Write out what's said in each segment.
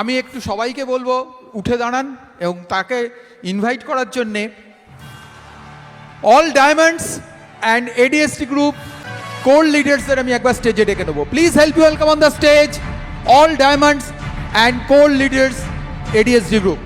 আমি একটু সবাইকে বলবো উঠে দাঁড়ান এবং তাকে ইনভাইট করার জন্যে all diamonds and ADST group core লিডার্সদের আমি একবার স্টেজে ডেকে নেবো। Please help you welcome on the stage all diamonds and core leaders ADSD group.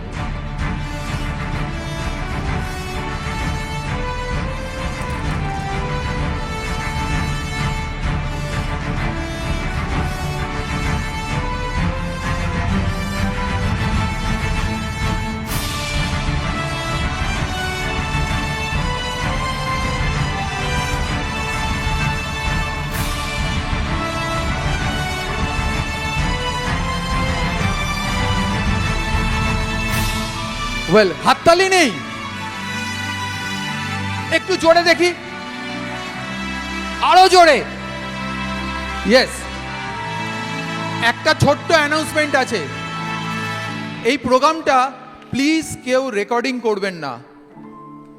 Well, হাততালি নেই, একটু জোরে দেখি, আরো জোরে। ইয়েস, একটা ছোট্ট অ্যানাউন্সমেন্ট আছে। এই প্রোগ্রামটা প্লিজ কেউ রেকর্ডিং করবেন না,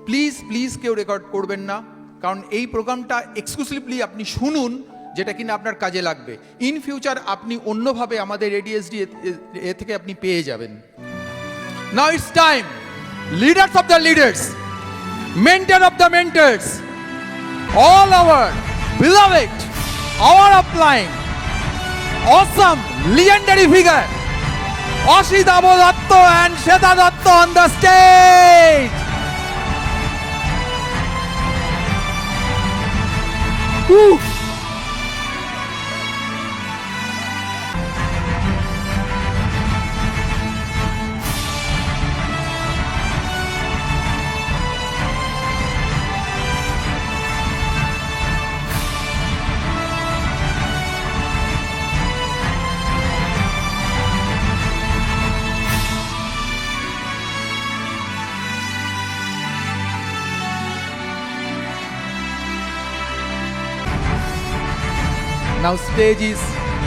প্লিজ প্লিজ কেউ রেকর্ড করবেন না, কারণ এই প্রোগ্রামটা এক্সক্লুসিভলি আপনি শুনুন, যেটা কিনা আপনার কাজে লাগবে। ইন ফিউচার আপনি অন্যভাবে আমাদের এডিএসডি এ থেকে আপনি পেয়ে যাবেন। Now it's time, leaders of the leaders, mentor of the mentors, all our beloved, our upline, awesome, legendary figure, Ashit Datta and Shweta Datta on the stage. Woo. Now stage is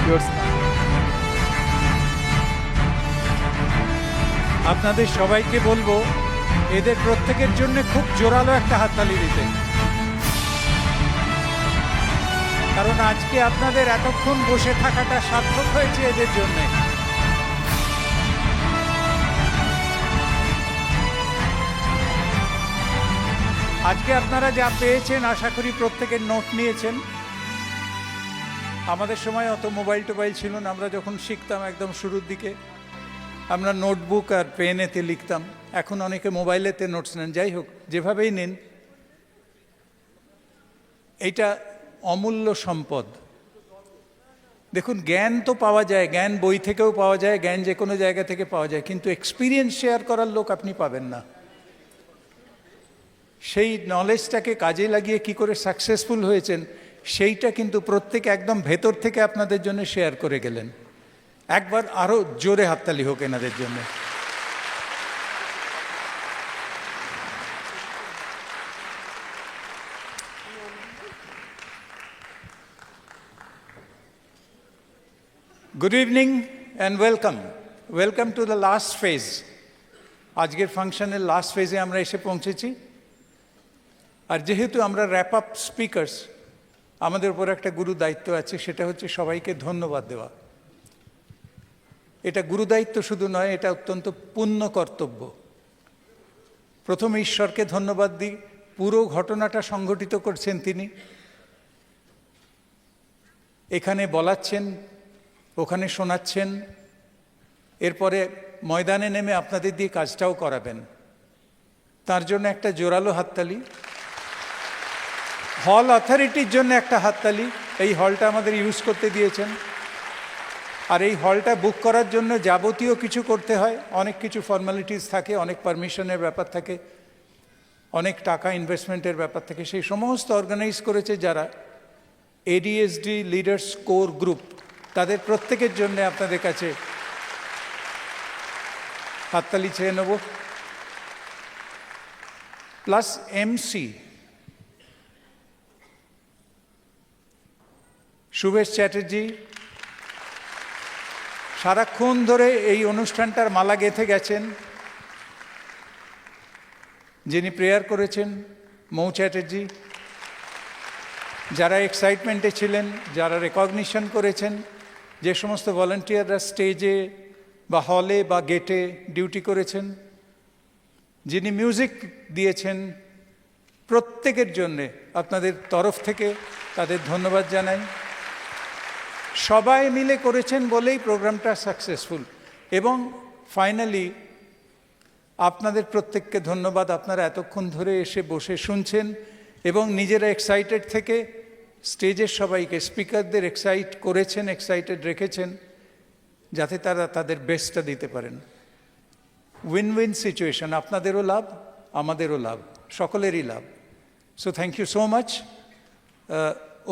yours. আপনাদের সবাইকে বলবো এদের প্রত্যেকের জন্য খুব জোরালো একটা হাততালি দিতে, কারণ আজকে আপনাদের এতক্ষণ বসে থাকাটা সার্থক হয়েছে এদের জন্য। আজকে আপনারা যা পেয়েছেন আশা করি প্রত্যেকের নোট নিয়েছেন। আমাদের সময় অত মোবাইল টোবাইল ছিল না, আমরা যখন শিখতাম একদম শুরুর দিকে আমরা নোটবুক আর পেনেতে লিখতাম, এখন অনেকে মোবাইলেতে নোটস নেন। যাই হোক, যেভাবেই নিন, এইটা অমূল্য সম্পদ। দেখুন, জ্ঞান তো পাওয়া যায়, জ্ঞান বই থেকেও পাওয়া যায়, জ্ঞান যে কোনো জায়গা থেকে পাওয়া যায়, কিন্তু এক্সপিরিয়েন্স শেয়ার করার লোক আপনি পাবেন না। সেই নলেজটাকে কাজে লাগিয়ে কি করে সাকসেসফুল হয়েছেন সেইটা কিন্তু প্রত্যেকে একদম ভেতর থেকে আপনাদের জন্য শেয়ার করে গেলেন। একবার আরো জোরে হাততালি হোক এনাদের জন্য। Good evening and welcome, welcome to the last phase. আজকের ফাংশনের লাস্ট ফেজে আমরা এসে পৌঁছেছি। আর যেহেতু আমরা র্যাপ আপ স্পিকার্স, আমাদের উপর একটা গুরু দায়িত্ব আছে, সেটা হচ্ছে সবাইকে ধন্যবাদ দেওয়া। এটা গুরু দায়িত্ব শুধু নয়, এটা অত্যন্ত পুণ্য কর্তব্য। প্রথমে ঈশ্বরকে ধন্যবাদ দিই, পুরো ঘটনাটা সংগঠিত করছেন তিনি, এখানে বলাচ্ছেন, ওখানে শোনাচ্ছেন, এরপরে ময়দানে নেমে আপনাদের দিয়ে কাজটাও করাবেন। তার জন্য একটা জোরালো হাততালি। হল অথরিটির জন্য একটা হাততালি, এই হলটা আমাদের ইউজ করতে দিয়েছেন। আর এই হলটা বুক করার জন্য যাবতীয় কিছু করতে হয়, অনেক কিছু ফর্মালিটিস থাকে, অনেক পারমিশনের ব্যাপার থাকে, অনেক টাকা ইনভেস্টমেন্টের ব্যাপার থাকে। সেই সমস্ত অর্গানাইজ করেছে যারা, এডিএসডি লিডার্স কোর গ্রুপ, তাদের প্রত্যেকের জন্য আপনাদের কাছে হাততালি চেয়ে নেব। প্লাস এমসি সুবেশ চ্যাটার্জি সারাক্ষণ ধরে এই অনুষ্ঠানটার মালা গেঁথে গেছেন, যিনি প্রেয়ার করেছেন মৌ চ্যাটার্জি, যারা এক্সাইটমেন্টে ছিলেন, যারা রেকগনিশন করেছেন, যে সমস্ত ভলান্টিয়াররা স্টেজে বা হলে বা গেটে ডিউটি করেছেন, যিনি মিউজিক দিয়েছেন, প্রত্যেকের জন্যে আপনাদের তরফ থেকে তাদের ধন্যবাদ জানাই। সবাই মিলে করেছেন বলেই প্রোগ্রামটা সাকসেসফুল। এবং ফাইনালি আপনাদের প্রত্যেককে ধন্যবাদ, আপনারা এতক্ষণ ধরে এসে বসে শুনছেন এবং নিজেরা এক্সাইটেড থেকে স্টেজের সবাইকে, স্পিকারদের এক্সাইটেড রেখেছেন যাতে তারা তাদের বেস্টটা দিতে পারেন। উইন উইন সিচুয়েশন, আপনাদেরও লাভ, আমাদেরও লাভ, সকলেরই লাভ। So thank you so much.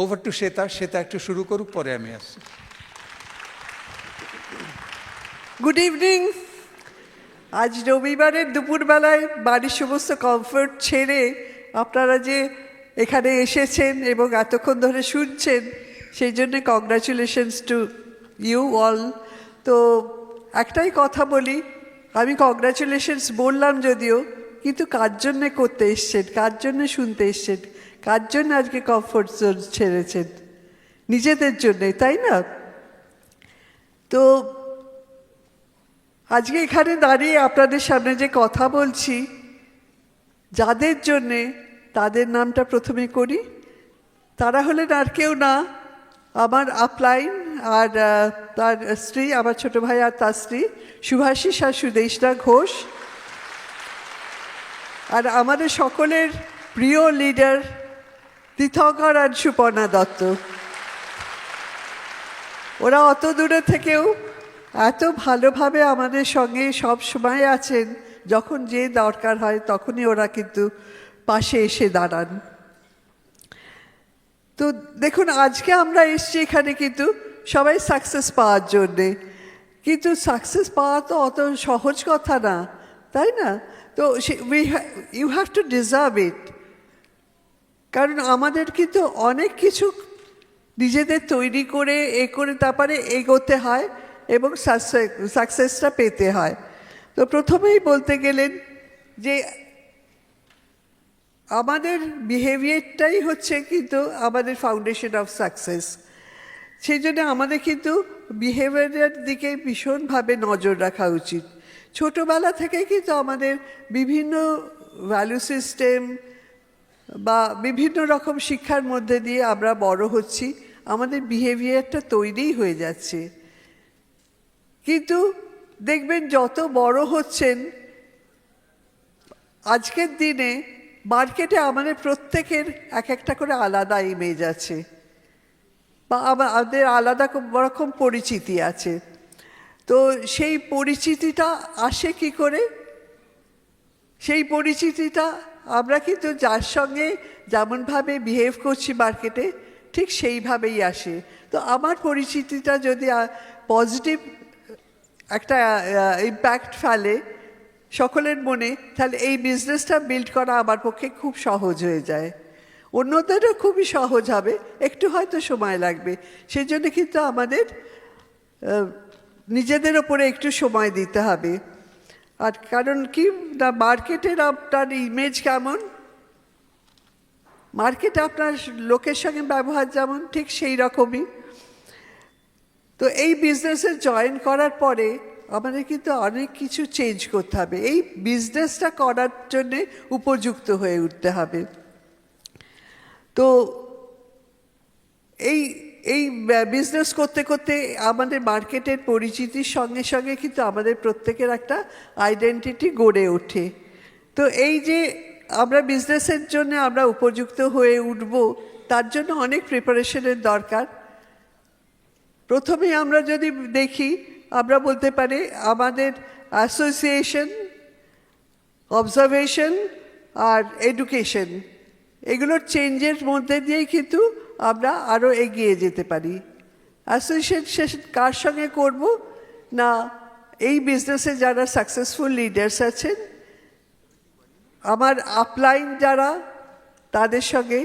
Over to Shweta. Shweta একটু শুরু করুক, পরে আমি আসছি। Good evening. আজ রবিবারের দুপুরবেলায় বাড়ির সমস্ত কমফর্ট ছেড়ে আপনারা যে এখানে এসেছেন এবং এতক্ষণ ধরে শুনছেন, সেই জন্যে কংগ্রাচুলেশনস টু ইউ অল। তো একটাই কথা বলি, আমি কংগ্রাচুলেশনস বললাম যদিও, কিন্তু কার জন্যে করতে এসছেন, কার জন্যে শুনতে এসছেন, কার জন্য আজকে কমফর্ট জোন ছেড়েছেন? নিজেদের জন্যে, তাই না? তো আজকে এখানে দাঁড়িয়ে আপনাদের সামনে যে কথা বলছি, যাদের জন্যে, তাদের নামটা প্রথমে করি। তারা হলেন আর কেউ না, আমার আপলাইন আর তার স্ত্রী, আমার ছোট ভাই আর তার স্ত্রী শুভাশিস আর সুদেশনা ঘোষ, আর আমাদের সকলের প্রিয় লিডার তীর্থঙ্কর আর সুপর্ণা দত্ত। ওরা অত দূরে থেকেও এত ভালোভাবে আমাদের সঙ্গে সব সময় আছেন, যখন যে দরকার হয় তখনই ওরা কিন্তু পাশে এসে দাঁড়ান। তো দেখুন, আজকে আমরা এসছি এখানে কিন্তু সবাই সাকসেস পাওয়ার জন্যে, কিন্তু সাকসেস পাওয়া তো অত সহজ কথা না, তাই না? তো you have to deserve it. কারণ আমাদের কিন্তু অনেক কিছু নিজেদের তৈরি করে করে তারপরে এগোতে হয় এবং সাকসেসটা পেতে হয়। তো প্রথমেই বলতে গেলেন যে আমাদের বিহেভিয়ারটাই হচ্ছে কিন্তু আমাদের ফাউন্ডেশন অফ সাকসেস। সেই জন্য আমাদের কিন্তু বিহেভিয়ারের দিকে ভীষণভাবে নজর রাখা উচিত। ছোটোবেলা থেকে কিন্তু আমাদের বিভিন্ন ভ্যালু সিস্টেম বা বিভিন্ন রকম শিক্ষার মধ্যে দিয়ে আমরা বড় হচ্ছি, আমাদের বিহেভিয়ারটা তৈরিই হয়ে যাচ্ছে। কিন্তু দেখবেন যত বড় হচ্ছেন, আজকের দিনে মার্কেটে আমাদের প্রত্যেকের এক একটা করে আলাদা ইমেজ আছে বা আমাদের আলাদা রকম পরিচিতি আছে। তো সেই পরিচিতিটা আসে কি করে? সেই পরিচিতিটা আমরা কিন্তু যার সঙ্গে যেমনভাবে বিহেভ করছি মার্কেটে, ঠিক সেইভাবেই আসে। তো আমার পরিচিতিটা যদি পজিটিভ একটা ইম্প্যাক্ট ফেলে সকলের মনে, তাহলে এই বিজনেসটা বিল্ড করা আমার পক্ষে খুব সহজ হয়ে যায়। অন্যদেরও খুবই সহজ হবে, একটু হয়তো সময় লাগবে। সেই জন্য কিন্তু আমাদের নিজেদের ওপরে একটু সময় দিতে হবে। আর কারণ কি না, মার্কেটের আপনার ইমেজ কেমন, মার্কেটে আপনার লোকের সঙ্গে ব্যবহার যেমন, ঠিক সেই রকমই। তো এই বিজনেসে জয়েন করার পরে আমাদের কিন্তু অনেক কিছু চেঞ্জ করতে হবে, এই বিজনেসটা করার জন্যে উপযুক্ত হয়ে উঠতে হবে। তো এই বিজনেস করতে করতে আমাদের মার্কেটের পরিচিতির সঙ্গে সঙ্গে কিন্তু আমাদের প্রত্যেকের একটা আইডেন্টিটি গড়ে ওঠে। তো এই যে আমরা বিজনেসের জন্য আমরা উপযুক্ত হয়ে উঠব, তার জন্য অনেক প্রিপারেশনের দরকার। প্রথমে আমরা যদি দেখি, আমরা বলতে পারি আমাদের অ্যাসোসিয়েশন, অবজারভেশন আর এডুকেশন, এগুলোর চেঞ্জের মধ্যে দিয়েই কিন্তু আমরা আরও এগিয়ে যেতে পারি। অ্যাসোসিয়েশন কার সঙ্গে করব না, এই বিজনেসে যারা সাকসেসফুল লিডার্স আছেন, আমার আপলাইন যারা, তাদের সঙ্গে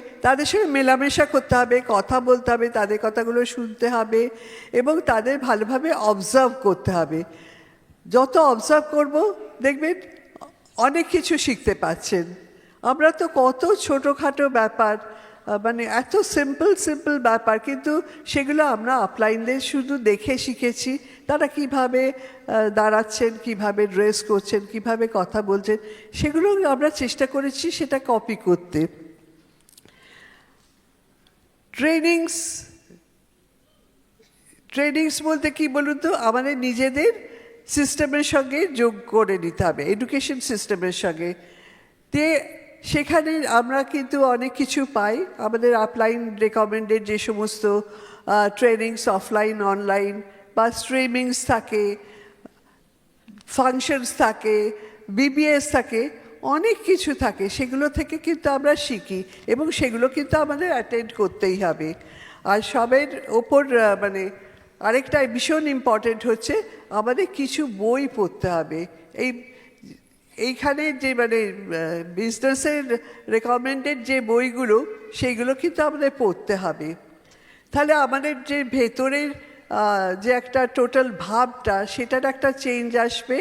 মেলামেশা করতে হবে, কথা বলতে হবে, তাদের কথাগুলো শুনতে হবে এবং তাদের ভালোভাবে অবজার্ভ করতে হবে। যত অবজার্ভ করব দেখবেন অনেক কিছু শিখতে পাচ্ছেন। আমরা তো কত ছোটোখাটো ব্যাপার মানে এত সিম্পল সিম্পল ব্যাপার, কিন্তু সেগুলো আমরা আপলাইনদের শুধু দেখে শিখেছি। তারা কিভাবে দাঁড়াচ্ছেন, কিভাবে ড্রেস করছেন, কিভাবে কথা বলছেন, সেগুলো আমরা চেষ্টা করেছি সেটা কপি করতে। ট্রেনিংস বলতে কি বলুন তো, আমাদের নিজেদের সিস্টেমের সঙ্গে যোগ করে নিতে হবে, এডুকেশন সিস্টেমের সঙ্গে। সেখানে আমরা কিন্তু অনেক কিছু পাই। আমাদের আপলাইন রেকমেন্ডেড যে সমস্ত ট্রেনিংস অফলাইন অনলাইন বা স্ট্রিমিংস থাকে, ফাংশনস থাকে, বিবিএস থাকে, অনেক কিছু থাকে, সেগুলো থেকে কিন্তু আমরা শিখি এবং সেগুলো কিন্তু আমাদের অ্যাটেন্ড করতেই হবে। আর সবের ওপর মানে আরেকটা ভীষণ ইম্পর্টেন্ট হচ্ছে আমাদের কিছু বই পড়তে হবে। এইখানে যে মানে বিজনেসের রেকমেন্ডেড যে বইগুলো, সেইগুলো কিন্তু আমাদের পড়তে হবে। তাহলে আমাদের যে ভেতরের যে একটা টোটাল ভাবটা, সেটার একটা চেঞ্জ আসবে,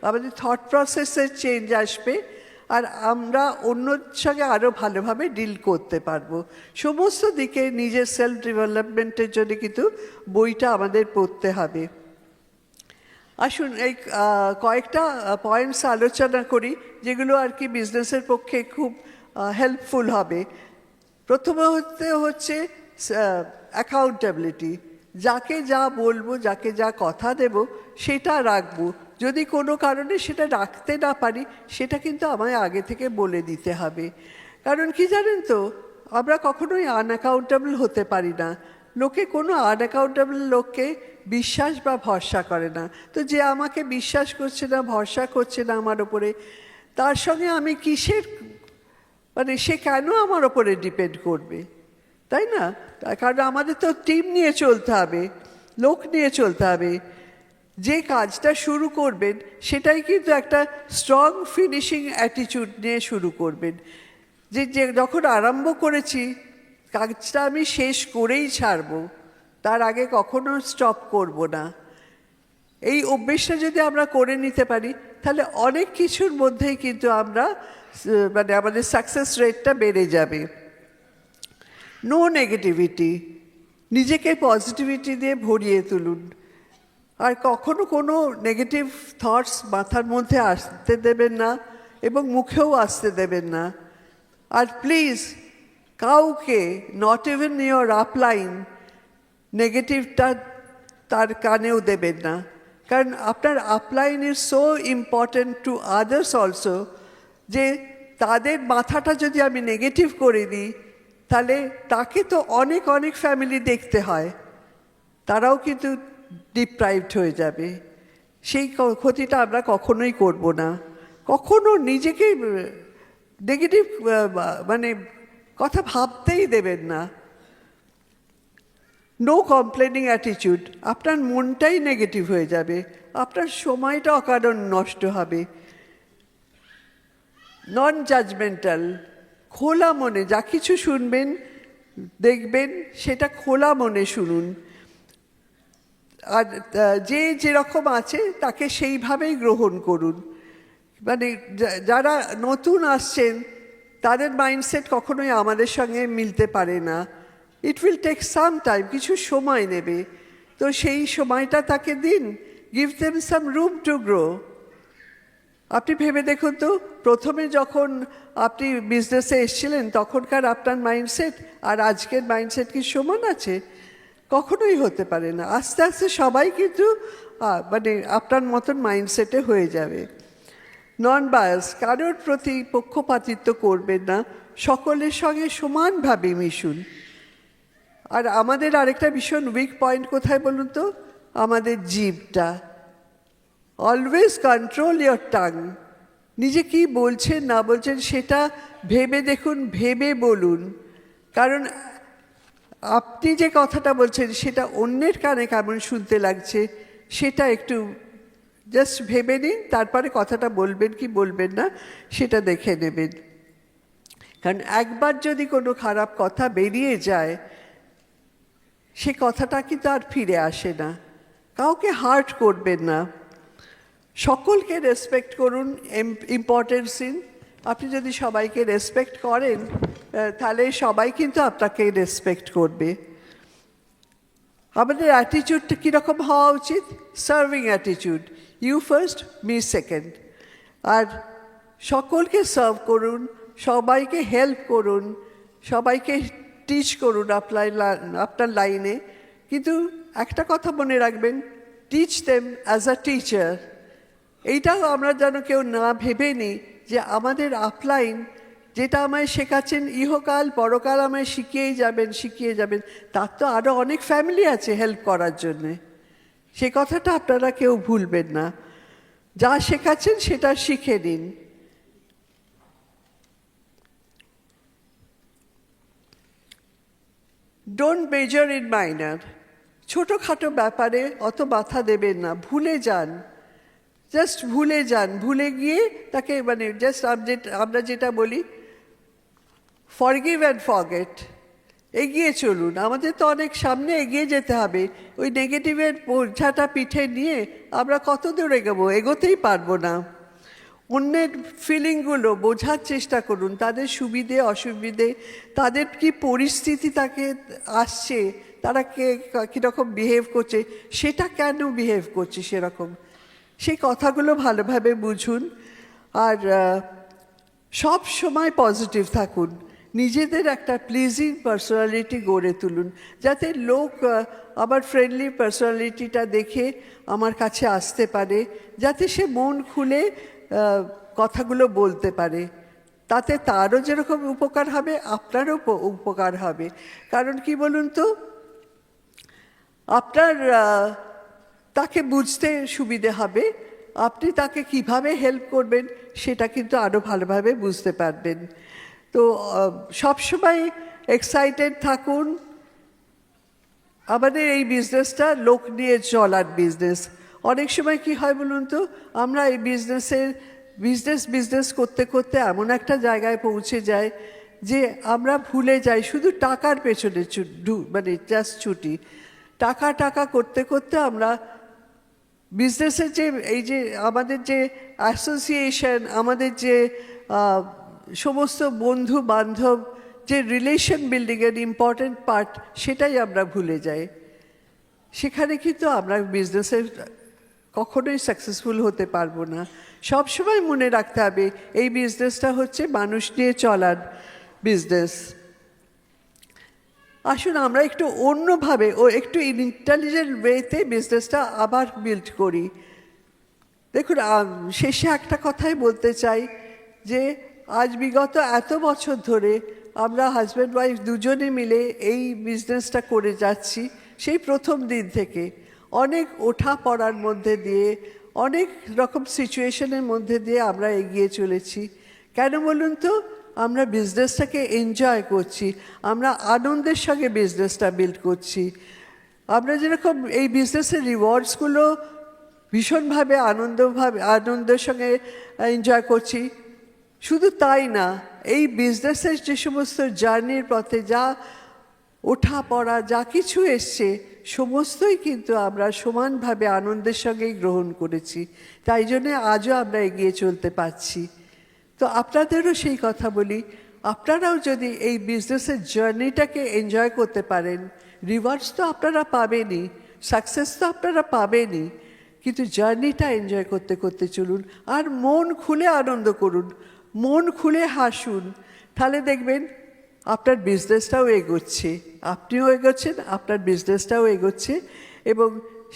আমাদের থট প্রসেসের চেঞ্জ আসবে, আর আমরা অন্যর সঙ্গে আরও ভালোভাবে ডিল করতে পারবো। সমস্ত দিকে নিজের সেলফ ডেভেলপমেন্টের জন্য কিন্তু বইটা আমাদের পড়তে হবে। আসুন এই কয়েকটা পয়েন্টস আলোচনা করি যেগুলো আর কি বিজনেসের পক্ষে খুব হেল্পফুল হবে। প্রথমত হচ্ছে অ্যাকাউন্টেবিলিটি। যাকে যা বলবো, যাকে যা কথা দেব, সেটা রাখবো। যদি কোনো কারণে সেটা রাখতে না পারি, সেটা কিন্তু আমায় আগে থেকে বলে দিতে হবে। কারণ কি জানেন তো, আমরা কখনোই আনঅ্যাকাউন্টেবল হতে পারি না। লোকে কোনো আনঅ্যাকাউন্টেবল লোককে বিশ্বাস বা ভরসা করে না। তো যে আমাকে বিশ্বাস করছে না, ভরসা করছে না আমার ওপরে, তার সঙ্গে আমি কিসের মানে সে কেন আমার ওপরে ডিপেন্ড করবে, তাই না? কারণ আমাদের তো টিম নিয়ে চলতে হবে, লোক নিয়ে চলতে হবে। যে কাজটা শুরু করবেন সেটাই কিন্তু একটা স্ট্রং ফিনিশিং অ্যাটিটিউড নিয়ে শুরু করবেন। যে যখন আরম্ভ করেছি কাজটা আমি শেষ করেই ছাড়বো, তার আগে কখনো স্টপ করব না। এই অভ্যেসটা যদি আমরা করে নিতে পারি, তাহলে অনেক কিছুর মধ্যেই কিন্তু আমরা মানে আমাদের সাকসেস রেটটা বেড়ে যাবে। নো নেগেটিভিটি, নিজেকে পজিটিভিটি দিয়ে ভরিয়ে তুলুন। আর কখনো কোনো নেগেটিভ থটস মাথার মধ্যে আসতে দেবেন না এবং মুখেও আসতে দেবেন না। আর প্লিজ কাউকে, নট ইভেন ইয়োর আপলাইন, নেগেটিভটা তার কানেও দেবেন না। কারণ আপনার upline is so important to others also, যে তাদের মাথাটা যদি আমি নেগেটিভ করে দিই, তাহলে তাকে তো অনেক অনেক ফ্যামিলি দেখতে হয়, তারাও কিন্তু ডিপ্রাইভড হয়ে যাবে। সেই ক্ষতিটা আমরা কখনোই করব না। কখনো নিজেকে নেগেটিভ মানে কথা ভাবতেই দেবেন না। নো কমপ্লেনিং অ্যাটিটিউড, আপনার মনটাই নেগেটিভ হয়ে যাবে, আপনার সময়টা অকারণ নষ্ট হবে। নন জাজমেন্টাল, খোলা মনে যা কিছু শুনবেন দেখবেন সেটা খোলা মনে শুনুন। আর যে যেরকম আছে তাকে সেইভাবেই গ্রহণ করুন। মানে যারা নতুন আসছেন তাদের মাইন্ডসেট কখনোই আমাদের সঙ্গে মিলতে পারে না। It will take some time, কিছু সময় নেবে। তো সেই সময়টা তাকে দিন, give them some room to grow. আপনি ভেবে দেখুন তো, প্রথমে যখন আপনি বিজনেসে এসেছিলেন তখনকার আপনার মাইন্ডসেট আর আজকের মাইন্ডসেট কি সমান আছে? কখনোই হতে পারে না। আস্তে আস্তে সবাই কিন্তু মানে আপনার মতন মাইন্ডসেটে হয়ে যাবে। নন বায়াস, কারোর প্রতি পক্ষপাতিত্ব করবেন না, সকলের সঙ্গে সমানভাবে মিশুন। আর আমাদের আরেকটা ভীষণ উইক পয়েন্ট কোথায় বলুন তো? আমাদের জিভটা। Always control your tongue. নিজে কি বলছেন না বলছেন সেটা ভেবে দেখুন, ভেবে বলুন। কারণ আপনি যে কথাটা বলছেন সেটা অন্যের কানে কেমন শুনতে লাগছে সেটা একটু জাস্ট ভেবে নিন, তারপরে কথাটা বলবেন কি বলবেন না সেটা দেখে নেবেন। কারণ একবার যদি কোনো খারাপ কথা বেরিয়ে যায়, সে কথাটা কিন্তু আর ফিরে আসে না। কাউকে হার্ট করবেন না, সকলকে রেসপেক্ট করুন, ইম্পর্টেন্স দিন, আপনি যদি সবাইকে রেসপেক্ট করেন তাহলে সবাই কিন্তু আপনাকে রেসপেক্ট করবে। আমাদের অ্যাটিটিউডটা কীরকম হওয়া উচিত? Serving attitude, you first me second. আর সকলকে সার্ভ করুন, সবাইকে হেল্প করুন, সবাইকে টিচ করুন আপনার লাইনে। কিন্তু একটা কথা মনে রাখবেন, teach them as a teacher. এইটাও আমরা যেন কেউ না ভেবে নিই যে আমাদের আপলাইন যেটা আমায় শেখাচ্ছেন ইহকাল পরকাল আমায় শিখিয়ে যাবেন। তার তো আরও অনেক ফ্যামিলি আছে হেল্প করার জন্যে। সে কথাটা আপনারা কেউ ভুলবেন না। যা শেখাচ্ছেন সেটা শিখে নিন। Don't major in minor. ছোটোখাটো ব্যাপারে অত মাথা দেবেন না, ভুলে যান, জাস্ট ভুলে যান। ভুলে গিয়ে তাকে মানে জাস্ট আমরা যেটা বলি ফরগিভ অ্যান্ড ফরগেট, এগিয়ে চলুন। আমাদের তো অনেক সামনে এগিয়ে যেতে হবে। ওই নেগেটিভের বোঝাটা পিঠে নিয়ে আমরা কত দূর এগোবো? এগোতেই পারবো না। অন্যের ফিলিংগুলো বোঝার চেষ্টা করুন, তাদের সুবিধে অসুবিধে, তাদের কি পরিস্থিতি তাকে আসছে, তারা কীরকম বিহেভ করছে, সেটা কেন বিহেভ করছে সেরকম, সেই কথাগুলো ভালোভাবে বুঝুন। আর সব সময় পজিটিভ থাকুন। নিজেদের একটা প্লিজিং পার্সোনালিটি গড়ে তুলুন, যাতে লোক আমার ফ্রেন্ডলি পার্সোনালিটিটা দেখে আমার কাছে আসতে পারে, যাতে সে মন খুলে কথাগুলো বলতে পারে। তাতে তারও যেরকম উপকার হবে, আপনারও উপকার হবে। কারণ কি বলুন তো, আপনার তাকে বুঝতে সুবিধে হবে, আপনি তাকে কিভাবে হেল্প করবেন সেটা কিন্তু আরও ভালোভাবে বুঝতে পারবেন। তো সবসময় এক্সাইটেড থাকুন। আমাদের এই বিজনেসটা লোক নিয়ে চলার বিজনেস। অনেক সময় কি হয় বলুন তো, আমরা এই বিজনেস করতে করতে এমন একটা জায়গায় পৌঁছে যাই যে আমরা ভুলে যাই শুধু টাকার পেছনে মানে জাস্ট ছুটি। টাকা করতে করতে আমরা বিজনেসের যে এই যে আমাদের যে অ্যাসোসিয়েশন, আমাদের যে সমস্ত বন্ধু বান্ধব, যে রিলেশন বিল্ডিংয়ের ইম্পর্ট্যান্ট পার্ট, সেটাই আমরা ভুলে যাই। সেখানে কিন্তু আমরা বিজনেসের কখনোই সাকসেসফুল হতে পারবো না। সবসময় মনে রাখতে হবে এই বিজনেসটা হচ্ছে মানুষ নিয়ে চলার বিজনেস। আসুন আমরা একটু অন্যভাবে একটু ইন্টেলিজেন্ট ওয়েতে বিজনেসটা আবার বিল্ড করি। দেখুন, শেষে একটা কথাই বলতে চাই যে আজ বিগত এত বছর ধরে আমরা হাজব্যান্ড ওয়াইফ দুজনে মিলে এই বিজনেসটা করে যাচ্ছি। সেই প্রথম দিন থেকে অনেক ওঠা পড়ার মধ্যে দিয়ে, অনেক রকম সিচুয়েশনের মধ্যে দিয়ে আমরা এগিয়ে চলেছি। কেন বলুন তো? আমরা বিজনেসটাকে এনজয় করছি, আমরা আনন্দের সঙ্গে বিজনেসটা বিল্ড করছি। আমরা যেরকম এই বিজনেসের রিওয়ার্ডসগুলো ভীষণভাবে আনন্দের সঙ্গে এনজয় করছি, শুধু তাই না, এই বিজনেসের যে সমস্ত জার্নির পথে যা ওঠা পড়া যা কিছু এসছে, সমস্তই কিন্তু আমরা সমানভাবে আনন্দের সঙ্গেই গ্রহণ করেছি। তাই জন্যে আজও আমরা এগিয়ে চলতে পারছি। তো আপনাদেরও সেই কথা বলি, আপনারাও যদি এই বিজনেসের জার্নিটাকে এনজয় করতে পারেন, রিওয়ার্ডস তো আপনারা পাবেনই, সাকসেস তো আপনারা পাবেনই, কিন্তু জার্নিটা এনজয় করতে করতে চলুন। আর মন খুলে আনন্দ করুন, মন খুলে হাসুন। তাহলে দেখবেন আপনার বিজনেসটাও এগোচ্ছে, আপনিও এগোচ্ছেন, আপনার বিজনেসটাও এগোচ্ছে। এবং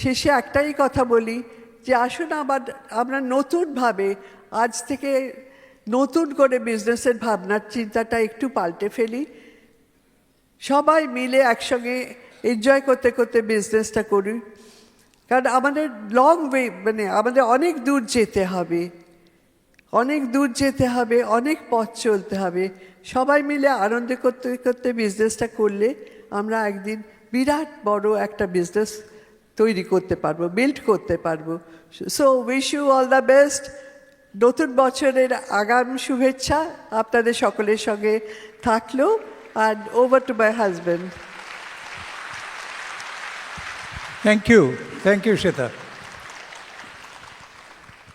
শেষে একটাই কথা বলি যে আসুন আমরা নতুনভাবে আজ থেকে নতুন করে বিজনেসের ভাবনার চিন্তাটা একটু পাল্টে ফেলি। সবাই মিলে একসঙ্গে এনজয় করতে করতে বিজনেসটা করি। কারণ আমাদের লং ওয়ে, মানে আমাদের অনেক দূর যেতে হবে, অনেক পথ চলতে হবে। সবাই মিলে আনন্দ করতে করতে বিজনেসটা করলে আমরা একদিন বিরাট বড় একটা বিজনেস তৈরি করতে পারবো, বিল্ড করতে পারবো। So wish you all the best. নতুন বছরের আগাম শুভেচ্ছা আপনাদের সকলের সঙ্গে থাকলো। And over to my husband. Thank you Shweta.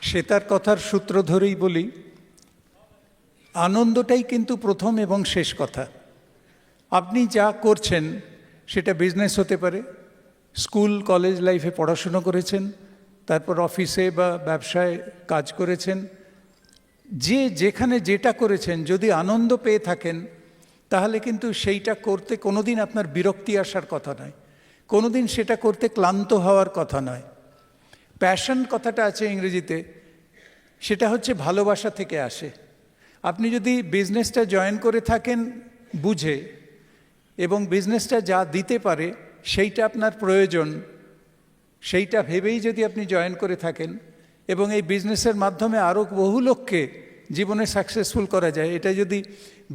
শ্বেতার কথার সূত্র ধরেই বলি, আনন্দটাই কিন্তু প্রথম এবং শেষ কথা। আপনি যা করছেন সেটা বিজনেস হতে পারে, স্কুল কলেজ লাইফে পড়াশুনো করেছেন, তারপর অফিসে বা ব্যবসায় কাজ করেছেন, যে যেখানে যেটা করেছেন যদি আনন্দ পেয়ে থাকেন তাহলে কিন্তু সেইটা করতে কোনোদিন আপনার বিরক্তি আসার কথা নয়, কোনোদিন সেটা করতে ক্লান্ত হওয়ার কথা নয়। প্যাশন কথাটা আছে ইংরেজিতে, সেটা হচ্ছে ভালোবাসা থেকে আসে। আপনি যদি বিজনেসটা জয়েন করে থাকেন বুঝে, এবং বিজনেসটা যা দিতে পারে সেইটা আপনার প্রয়োজন, সেইটা ভেবেই যদি আপনি জয়েন করে থাকেন, এবং এই বিজনেসের মাধ্যমে আরও বহু লোককে জীবনে সাকসেসফুল করা যায়, এটা যদি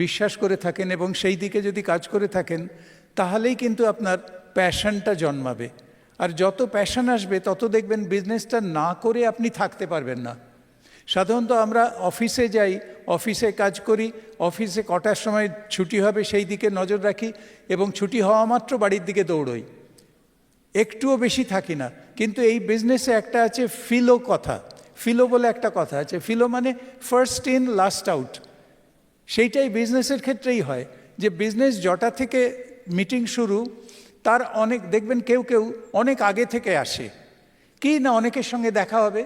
বিশ্বাস করে থাকেন এবং সেই দিকে যদি কাজ করে থাকেন, তাহলেই কিন্তু আপনার প্যাশনটা জন্মাবে। আর যত প্যাশন আসবে তত দেখবেন বিজনেসটা না করে আপনি থাকতে পারবেন না। সাধারণত আমরা অফিসে যাই, অফিসে কাজ করি, অফিসে কটার সময় ছুটি হবে সেই দিকে নজর রাখি, এবং ছুটি হওয়া মাত্র বাড়ির দিকে দৌড়ই, একটুও বেশি থাকি না। কিন্তু এই বিজনেসে একটা আছে ফিলো কথা, ফিলো বলে একটা কথা আছে। ফিলো মানে ফার্স্ট ইন লাস্ট আউট। সেইটাই বিজনেসের ক্ষেত্রেই হয়, যে বিজনেস জটা থেকে মিটিং শুরু, তার অনেক দেখবেন কেউ কেউ অনেক আগে থেকে আসে, কি না অনেকের সঙ্গে দেখা হবে,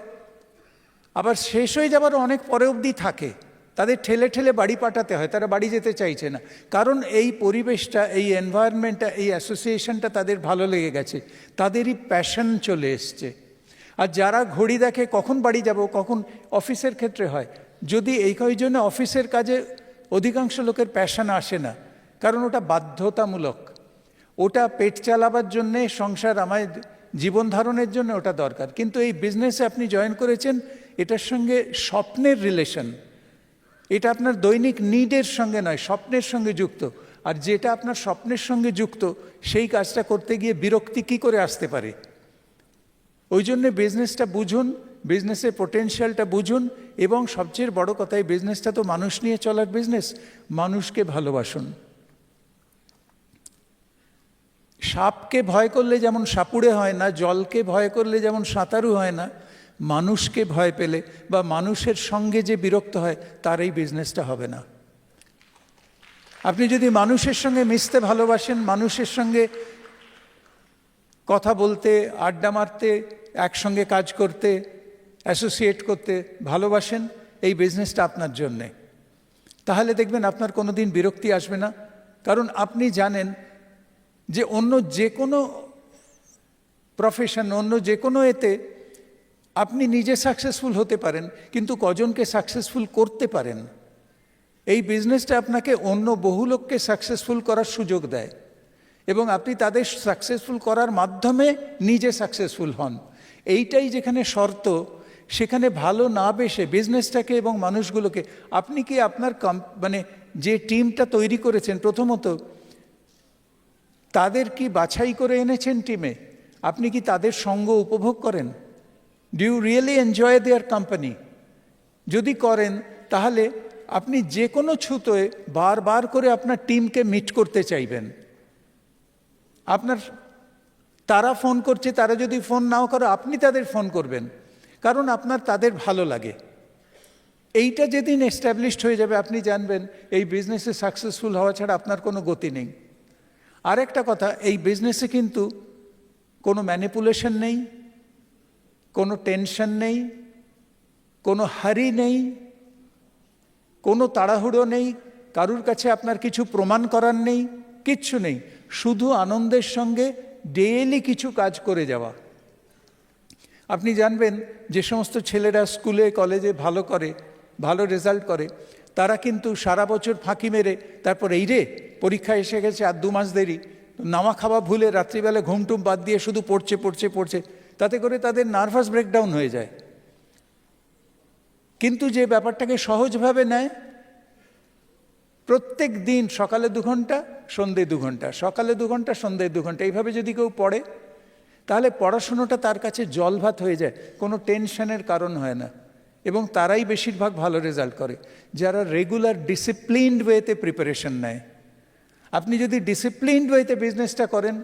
আবার শেষ হয়ে যাবার অনেক পরে অবধি থাকে। তাদের ঠেলে ঠেলে বাড়ি পাঠাতে হয়, তারা বাড়ি যেতে চাইছে না, কারণ এই পরিবেশটা, এই এনভায়রনমেন্টটা, এই অ্যাসোসিয়েশনটা তাদের ভালো লেগে গেছে, তাদেরই প্যাশন চলে এসছে। আর যারা ঘড়ি দেখে কখন বাড়ি যাব, কখন, অফিসের ক্ষেত্রে হয়, যদি এই জন্য অফিসের কাজে অধিকাংশ লোকের প্যাশন আসে না, কারণ ওটা বাধ্যতামূলক, ওটা পেট চালাবার জন্যে, সংসার আমায় জীবন ধারণের জন্য ওটা দরকার। কিন্তু এই বিজনেসে আপনি জয়েন করেছেন, এটার সঙ্গে স্বপ্নের রিলেশন, এটা আপনার দৈনিক নিডের সঙ্গে নয়, স্বপ্নের সঙ্গে যুক্ত। আর যেটা আপনার স্বপ্নের সঙ্গে যুক্ত, সেই কাজটা করতে গিয়ে বিরক্তি কী করে আসতে পারে? ওই জন্যে বিজনেসটা বুঝুন, বিজনেসের পোটেনশিয়ালটা বুঝুন, এবং সবচেয়ে বড় কথা, এই বিজনেসটা তো মানুষ নিয়ে চলার বিজনেস, মানুষকে ভালোবাসুন। সাপকে ভয় করলে যেমন সাপুড়ে হয় না, জলকে ভয় করলে যেমন সাঁতারু হয় না, মানুষকে ভয় পেলে বা মানুষের সঙ্গে যে বিরক্ত হয়, তার এই বিজনেসটা হবে না। আপনি যদি মানুষের সঙ্গে মিশতে ভালোবাসেন, মানুষের সঙ্গে কথা বলতে, আড্ডা মারতে, একসঙ্গে কাজ করতে, অ্যাসোসিয়েট করতে ভালোবাসেন, এই বিজনেসটা আপনার জন্যে, তাহলে দেখবেন আপনার কোনো দিন বিরক্তি আসবে না। কারণ আপনি জানেন যে অন্য যে কোনো প্রফেশন, অন্য যে কোনো এতে আপনি নিজে সাকসেসফুল হতে পারেন, কিন্তু কজনকে সাকসেসফুল করতে পারেন? এই বিজনেসটা আপনাকে অন্য বহু লোককে সাকসেসফুল করার সুযোগ দেয়, এবং আপনি তাদের সাকসেসফুল করার মাধ্যমে নিজে সাকসেসফুল হন। এইটাই যেখানে শর্ত, সেখানে ভালো না বেসে বিজনেসটাকে এবং মানুষগুলোকে, আপনি কি আপনার মানে যে টিমটা তৈরি করেছেন, প্রথমত তাদের কি বাছাই করে এনেছেন টিমে? আপনি কি তাদের সঙ্গ উপভোগ করেন? Do you really enjoy their company? যদি করেন, তাহলে আপনি যে কোনো ছুতোয় বারবার করে আপনার টিমকে মিট করতে চাইবেন। আপনার তারা ফোন করছে, তারা যদি ফোন নাও করে, আপনি তাদের ফোন করবেন, কারণ আপনার তাদের ভালো লাগে। এইটা যেদিন এস্টাবলিশড হয়ে যাবে, আপনি জানবেন এই বিজনেসে সাকসেসফুল হওয়া ছাড়া আপনার কোনো গতি নেই। আরেকটা কথা, এই বিজনেসে কিন্তু কোনো ম্যানিপুলেশন নেই, কোনো টেনশন নেই, কোনো হারি নেই, কোনো তাড়াহুড়ো নেই, কারুর কাছে আপনার কিছু প্রমাণ করার নেই, কিচ্ছু নেই, শুধু আনন্দের সঙ্গে ডেইলি কিছু কাজ করে যাওয়া। আপনি জানবেন যে সমস্ত ছেলেরা স্কুলে কলেজে ভালো করে, ভালো রেজাল্ট করে, তারা কিন্তু সারা বছর ফাঁকি মেরে তারপর এই রে পরীক্ষা এসে গেছে আর 2 মাস দেরি, নামা খাওয়া ভুলে রাত্রিবেলা ঘুমটুম বাদ দিয়ে শুধু পড়ছে, তাতে করে তাদের নার্ভাস ব্রেকডাউন হয়ে যায়। কিন্তু যে ব্যাপারটাকে সহজভাবে নেয়, প্রত্যেক দিন সকালে 2 ঘন্টা, সন্ধে 2 ঘন্টা, সকালে 2 ঘন্টা, সন্ধে 2 ঘন্টা, এইভাবে যদি কেউ পড়ে, তাহলে পড়াশুনোটা তার কাছে জল ভাত হয়ে যায়, কোনো টেনশনের কারণ হয় না, এবং তারাই বেশিরভাগ ভালো রেজাল্ট করে যারা রেগুলার ডিসিপ্লিনড ওয়েতে প্রিপারেশন নেয়। আপনি যদি ডিসিপ্লিনড ওয়েতে বিজনেসটা করেন,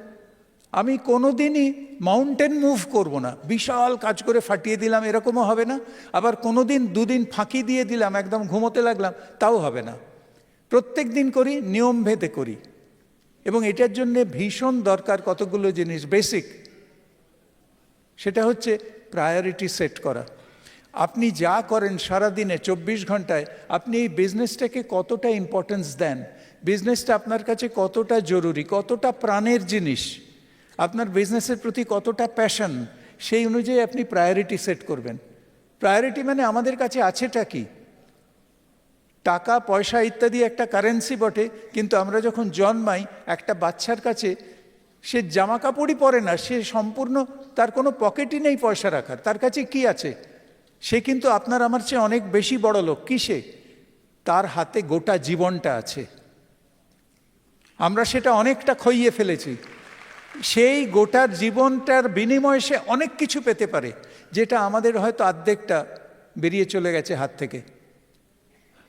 আমি কোনো দিনই মাউন্টেন মুভ করব না, বিশাল কাজ করে ফাটিয়ে দিলাম এরকমও হবে না, আবার কোনো দিন দুদিন ফাঁকি দিয়ে দিলাম একদম ঘুমোতে লাগলাম তাও হবে না। প্রত্যেক দিন করি, নিয়ম ভেদে করি। এবং এটার জন্য ভীষণ দরকার কতগুলো জিনিস বেসিক। সেটা হচ্ছে প্রায়োরিটি সেট করা। আপনি যা করেন সারাদিনে 24 ঘন্টায়, আপনি এই বিজনেসটাকে কতটা ইম্পর্টেন্স দেন, বিজনেসটা আপনার কাছে কতটা জরুরি, কতটা প্রাণের জিনিস, আপনার বিজনেসের প্রতি কতটা প্যাশন, সেই অনুযায়ী আপনি প্রায়োরিটি সেট করবেন। প্রায়োরিটি মানে আমাদের কাছে আছেটা কি? টাকা পয়সা ইত্যাদি একটা কারেন্সি বটে, কিন্তু আমরা যখন জন্মাই একটা বাচ্চার কাছে সে জামা কাপড়ই পরে না, সে সম্পূর্ণ তার কোনো পকেটই নেই পয়সা রাখার, তার কাছে কি আছে? সে কিন্তু আপনার আমার চেয়ে অনেক বেশি বড় লোক। কিসে? তার হাতে গোটা জীবনটা আছে। আমরা সেটা অনেকটা খইয়ে ফেলেছি। সেই গোটার জীবনটার বিনিময়ে সে অনেক কিছু পেতে পারে, যেটা আমাদের হয়তো অর্ধেকটা বেরিয়ে চলে গেছে হাত থেকে।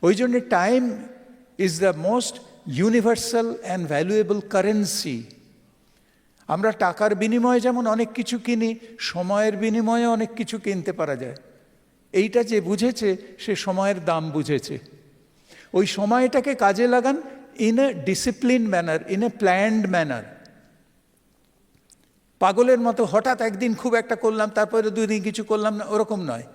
ওই জন্য time is the most universal and valuable currency. আমরা টাকার বিনিময়ে যেমন অনেক কিছু কিনি, সময়ের বিনিময়ে অনেক কিছু কিনতে পারা যায়। এইটা যে বুঝেছে সে সময়ের দাম বুঝেছে। ওই সময়টাকে কাজে লাগান in a discipline manner, in a planned manner. পাগলের মতো হঠাৎ একদিন খুব একটা করলাম, তারপরে 2 দিন কিছু করলাম না, ওরকম নয়।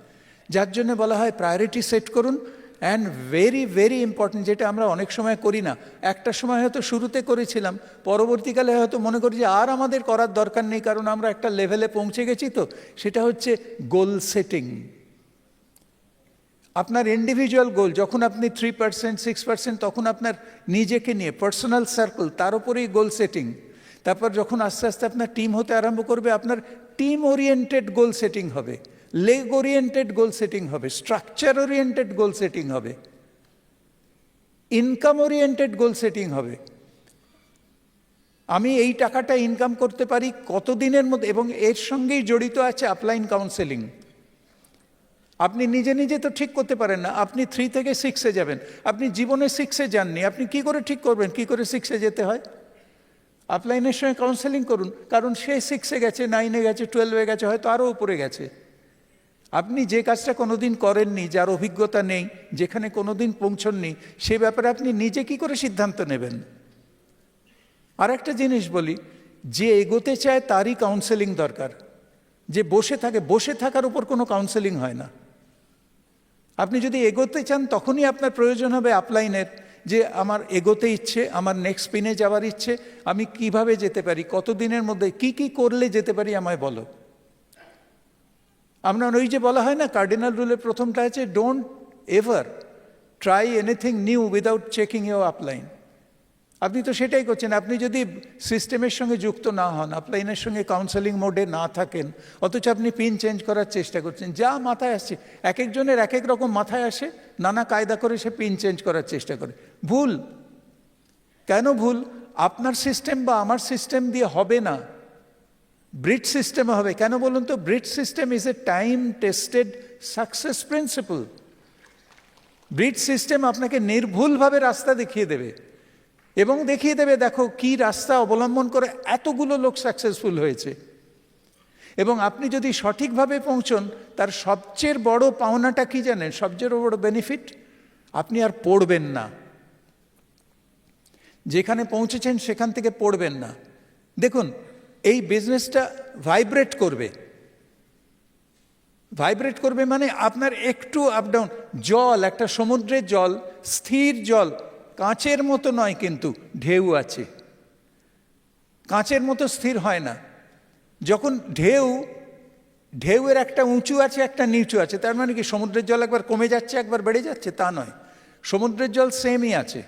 যার জন্য বলা হয় প্রায়োরিটি সেট করুন। অ্যান্ড ভেরি ভেরি ইম্পর্টেন্ট, যেটা আমরা অনেক সময় করি না। একটা সময় হয়তো শুরুতে করেছিলাম, পরবর্তীকালে হয়তো মনে করি যে আর আমাদের করার দরকার নেই, কারণ আমরা একটা লেভেলে পৌঁছে গেছি। তো সেটা হচ্ছে গোল সেটিং। আপনার ইন্ডিভিজুয়াল গোল, যখন আপনি 3%, 6%, তখন আপনার নিজেকে নিয়ে পার্সোনাল সার্কেল, তার উপরেই গোল সেটিং। তারপর যখন আস্তে আস্তে আপনার টিম হতে আরম্ভ করবে, আপনার টিম ওরিয়েন্টেড গোল সেটিং হবে, লেগ ওরিয়েন্টেড গোল সেটিং হবে, স্ট্রাকচার ওরিয়েন্টেড গোল সেটিং হবে, ইনকাম ওরিয়েন্টেড গোল সেটিং হবে। আমি এই টাকাটা ইনকাম করতে পারি কত দিনের মধ্যে, এবং এর সঙ্গেই জড়িত আছে আপলাইন কাউন্সেলিং। আপনি নিজে নিজে তো ঠিক করতে পারেন না। আপনি 3 থেকে 6-এ যাবেন, আপনি জীবনে 6-এ যাননি, আপনি কি করে ঠিক করবেন কি করে 6-এ যেতে হয়? আপলাইনের সঙ্গে কাউন্সেলিং করুন, কারণ সে 6-এ গেছে, 9-এ গেছে, 12-এ গেছে, হয়তো আরও উপরে গেছে। আপনি যে কাজটা কোনোদিন করেননি, যার অভিজ্ঞতা নেই, যেখানে কোনোদিন পৌঁছননি, সে ব্যাপারে আপনি নিজে কি করে সিদ্ধান্ত নেবেন? আর একটা জিনিস বলি, যে এগোতে চায় তারই কাউন্সেলিং দরকার। যে বসে থাকে, বসে থাকার উপর কোনো কাউন্সেলিং হয় না। আপনি যদি এগোতে চান তখনই আপনার প্রয়োজন হবে আপলাইনের, যে আমার এগোতে ইচ্ছে, আমার নেক্সট স্পিনে যাওয়ার ইচ্ছে, আমি কিভাবে যেতে পারি, কতদিনের মধ্যে কি কি করলে যেতে পারি আমায় বলো। আমরা ওই যে বলা হয় না, কার্ডিনাল রুলের প্রথমটা আছে, don't ever try anything new without checking your upline. আপনি তো সেটাই করছেন। আপনি যদি সিস্টেমের সঙ্গে যুক্ত না হন, আপলাইনের সঙ্গে কাউন্সেলিং মোডে না থাকেন, অথচ আপনি পিন চেঞ্জ করার চেষ্টা করছেন, যা মাথায় আসছে, এক একজনের এক এক রকম মাথায় আসে, নানা কায়দা করে সে পিন চেঞ্জ করার চেষ্টা করে। ভুল। কেন ভুল? আপনার সিস্টেম বা আমার সিস্টেম দিয়ে হবে না, ব্রিজ সিস্টেমে হবে। কেন বলুন তো? Bridge system is a time tested success principle. Bridge system আপনাকে নির্ভুলভাবে রাস্তা দেখিয়ে দেবে, এবং দেখিয়ে দেবে দেখো কি রাস্তা অবলম্বন করে এতগুলো লোক সাকসেসফুল হয়েছে। এবং আপনি যদি সঠিকভাবে পৌঁছন, তার সবচেয়ে বড় পাওনাটা কি জানেন? সবচেয়ে বড় বেনিফিট, আপনি আর পড়বেন না। যেখানে পৌঁছেছেন সেখান থেকে পড়বেন না। দেখুন, এই বিজনেসটা ভাইব্রেট করবে। ভাইব্রেট করবে মানে আপনার একটু আপ ডাউন। জল, একটা সমুদ্রের জল, স্থির জল, কাঁচের মতো নয়, কিন্তু ঢেউ আছে। কাঁচের মতো স্থির হয় না। যখন ঢেউয়ের একটা উঁচু আছে, একটা নিচু আছে। তার মানে কি সমুদ্রের জল একবার কমে যাচ্ছে, একবার বেড়ে যাচ্ছে? তা নয়। সমুদ্রের জল সেমই আছে,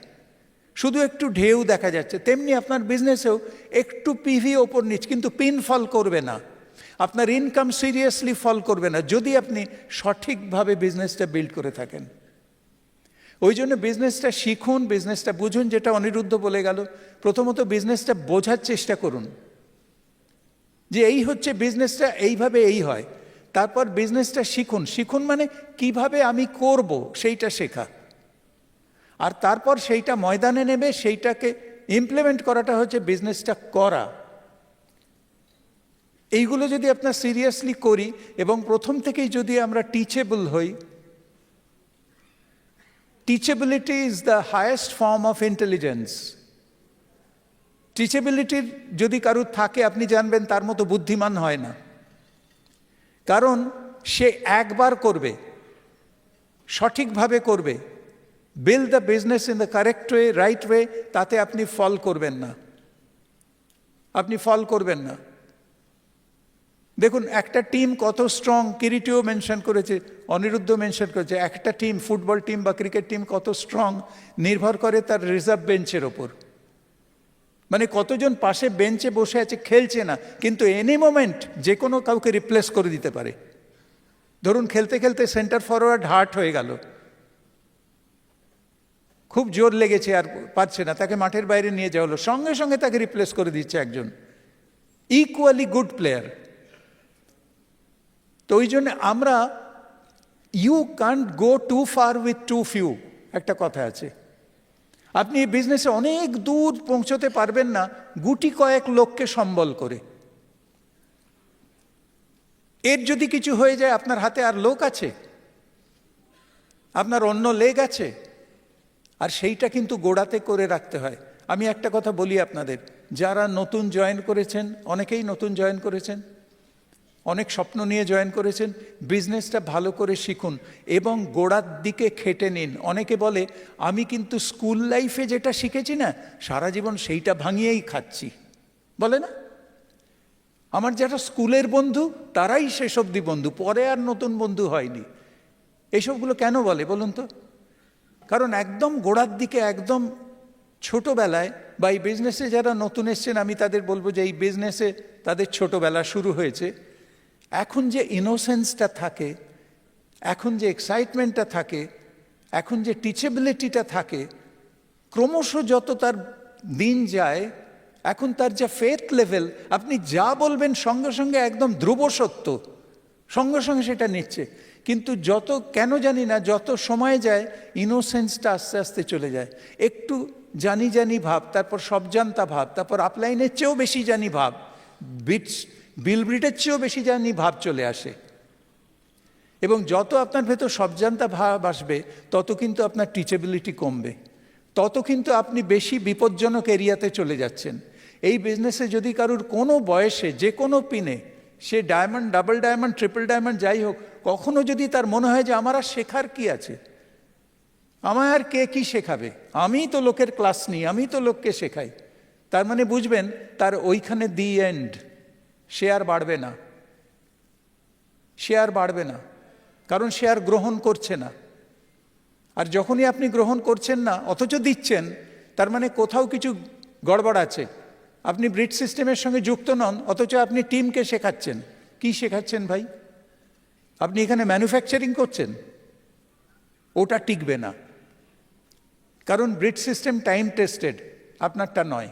শুধু একটু ঢেউ দেখা যাচ্ছে। তেমনি আপনার বিজনেসেও একটু পিভি ওপর নিচ, কিন্তু পিন ফল করবে না। আপনার ইনকাম সিরিয়াসলি ফল করবে না, যদি আপনি সঠিকভাবে বিজনেসটা বিল্ড করে থাকেন। ওই জন্য বিজনেসটা শিখুন, বিজনেসটা বুঝুন, যেটা অনিরুদ্ধ বলে গেল। প্রথমত বিজনেসটা বোঝার চেষ্টা করুন, যে এই হচ্ছে বিজনেসটা, এইভাবে এই হয়। তারপর বিজনেসটা শিখুন। শিখুন মানে কিভাবে আমি করব সেইটা শেখা, আর তারপর সেইটা ময়দানে নেবে, সেইটাকে ইমপ্লিমেন্ট করাটা হচ্ছে বিজনেসটা করা। এইগুলো যদি আপনার সিরিয়াসলি করি এবং প্রথম থেকেই যদি আমরা টিচেবল হই, teachability is the highest form of intelligence. টিচেবিলিটির যদি কারুর থাকে আপনি জানবেন তার মতো বুদ্ধিমান হয় না, কারণ সে একবার করবে, সঠিকভাবে করবে, build the business in the correct way, right way, তাতে আপনি ফল করবেন না, আপনি ফল করবেন না। দেখুন একটা টিম কত স্ট্রং, কিরিটিও মেনশন করেছে, অনিরুদ্ধ মেনশন করেছে, একটা টিম, ফুটবল টিম বা ক্রিকেট টিম কত স্ট্রং নির্ভর করে তার রিজার্ভ বেঞ্চের ওপর। মানে কতজন পাশে বেঞ্চে বসে আছে, খেলছে না, কিন্তু এনি মোমেন্ট যে কোনো কাউকে রিপ্লেস করে দিতে পারে। ধরুন খেলতে খেলতে সেন্টার ফরওয়ার্ড হার্ট হয়ে গেল, খুব জোর লেগেছে আর পারছে না, তাকে মাঠের বাইরে নিয়ে যাওয়া হলো, সঙ্গে সঙ্গে তাকে রিপ্লেস করে দিচ্ছে একজন ইকুয়ালি গুড প্লেয়ার। তো ওই জন্য আমরা, you can't go too far with too few, একটা কথা আছে। আপনি এই বিজনেসে অনেক দূর পৌঁছতে পারবেন না গুটি কয়েক লোককে সম্বল করে। এর যদি কিছু হয়ে যায় আপনার হাতে আর লোক আছে, আপনার অন্য লেগ আছে, আর সেইটা কিন্তু গোড়াতে করে রাখতে হয়। আমি একটা কথা বলি আপনাদের, যারা নতুন জয়েন করেছেন, অনেকেই নতুন জয়েন করেছেন, অনেক স্বপ্ন নিয়ে জয়েন করেছেন, বিজনেসটা ভালো করে শিখুন এবং গোড়ার দিকে খেটে নিন। অনেকে বলে আমি কিন্তু স্কুল লাইফে যেটা শিখেছি না, সারা জীবন সেইটা ভাঙিয়েই খাচ্ছি, বলে না? আমার যারা স্কুলের বন্ধু তারাই শেষ অবধি বন্ধু, পরে আর নতুন বন্ধু হয়নি। এইসবগুলো কেন বলে বলুন তো? কারণ একদম গোড়ার দিকে, একদম ছোটোবেলায়, বা এই বিজনেসে যারা নতুন এসছেন আমি তাদের বলবো যে এই বিজনেসে তাদের ছোটোবেলা শুরু হয়েছে। এখন যে ইনোসেন্সটা থাকে, এখন যে এক্সাইটমেন্টটা থাকে, এখন যে টিচেবিলিটিটা থাকে, ক্রমশ যত তার দিন যায়, এখন তার যা ফেথ লেভেল, আপনি যা বলবেন সঙ্গে সঙ্গে একদম ধ্রুব সত্য, সঙ্গে সঙ্গে সেটা নিচ্ছে। কিন্তু যত, কেন জানি না, যত সময় যায় ইনোসেন্সটা আস্তে আস্তে চলে যায়। একটু জানি জানি ভাব, তারপর সব জানতা ভাব, তারপর আপলাইনের চেয়েও বেশি জানি ভাব, বিল ব্রিটের চেয়েও বেশি জানি ভাব চলে আসে। এবং যত আপনার ভেতর সব জানতা ভাব আসবে তত কিন্তু আপনার টিচেবিলিটি কমবে, তত কিন্তু আপনি বেশি বিপজ্জনক এরিয়াতে চলে যাচ্ছেন। এই বিজনেসে যদি কারুর কোনো বয়সে, যে কোনো পিনে, সে diamond, double diamond, triple diamond যাই হোক, কখনো যদি তার মনে হয় যে আমার আর শেখার কি আছে, আমায় আর কে কি শেখাবে, আমিই তো লোকের ক্লাস নিই, আমি তো লোককে শেখাই, তার মানে বুঝবেন তার ওইখানে দি এন্ড, সে আর বাড়বে না, সে আর বাড়বে না, কারণ সে আর গ্রহণ করছে না। আর যখনই আপনি গ্রহণ করছেন না অথচ দিচ্ছেন, তার মানে কোথাও কিছু গড়বড় আছে। আপনি ব্রিড সিস্টেমের সঙ্গে যুক্ত নন, অথচ আপনি টিমকে শেখাচ্ছেন। কি শেখাচ্ছেন ভাই? আপনি এখানে ম্যানুফ্যাকচারিং করছেন, ওটা টিকবে না, কারণ ব্রিড সিস্টেম টাইম টেস্টেড, আপনারটা নয়।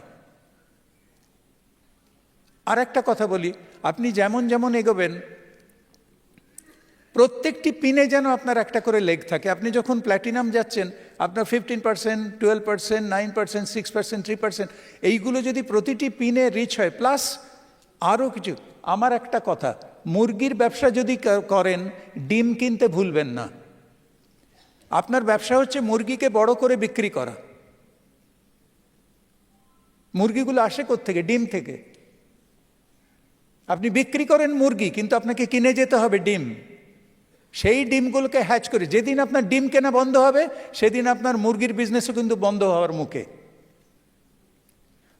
আর একটা কথা বলি, আপনি যেমন যেমন এগোবেন, প্রত্যেকটি পিনে যেন আপনার একটা করে লেগ থাকে। আপনি যখন প্ল্যাটিনাম যাচ্ছেন, আপনার 15%, 12%, 9%, 6%, 3%, এইগুলো যদি প্রতিটি পিনে রিচ হয়, প্লাস আরও কিছু। আমার একটা কথা, মুরগির ব্যবসা যদি করেন, ডিম কিনতে ভুলবেন না। আপনার ব্যবসা হচ্ছে মুরগিকে বড় করে বিক্রি করা। মুরগিগুলো আসে কোত্থেকে? ডিম থেকে। আপনি বিক্রি করেন মুরগি, কিন্তু আপনাকে কিনে যেতে হবে ডিম। সেই ডিমগুলোকে হ্যাচ করে, যেদিন আপনার ডিম কেনা বন্ধ হবে, সেদিন আপনার মুরগির বিজনেসও কিন্তু বন্ধ হওয়ার মুখে।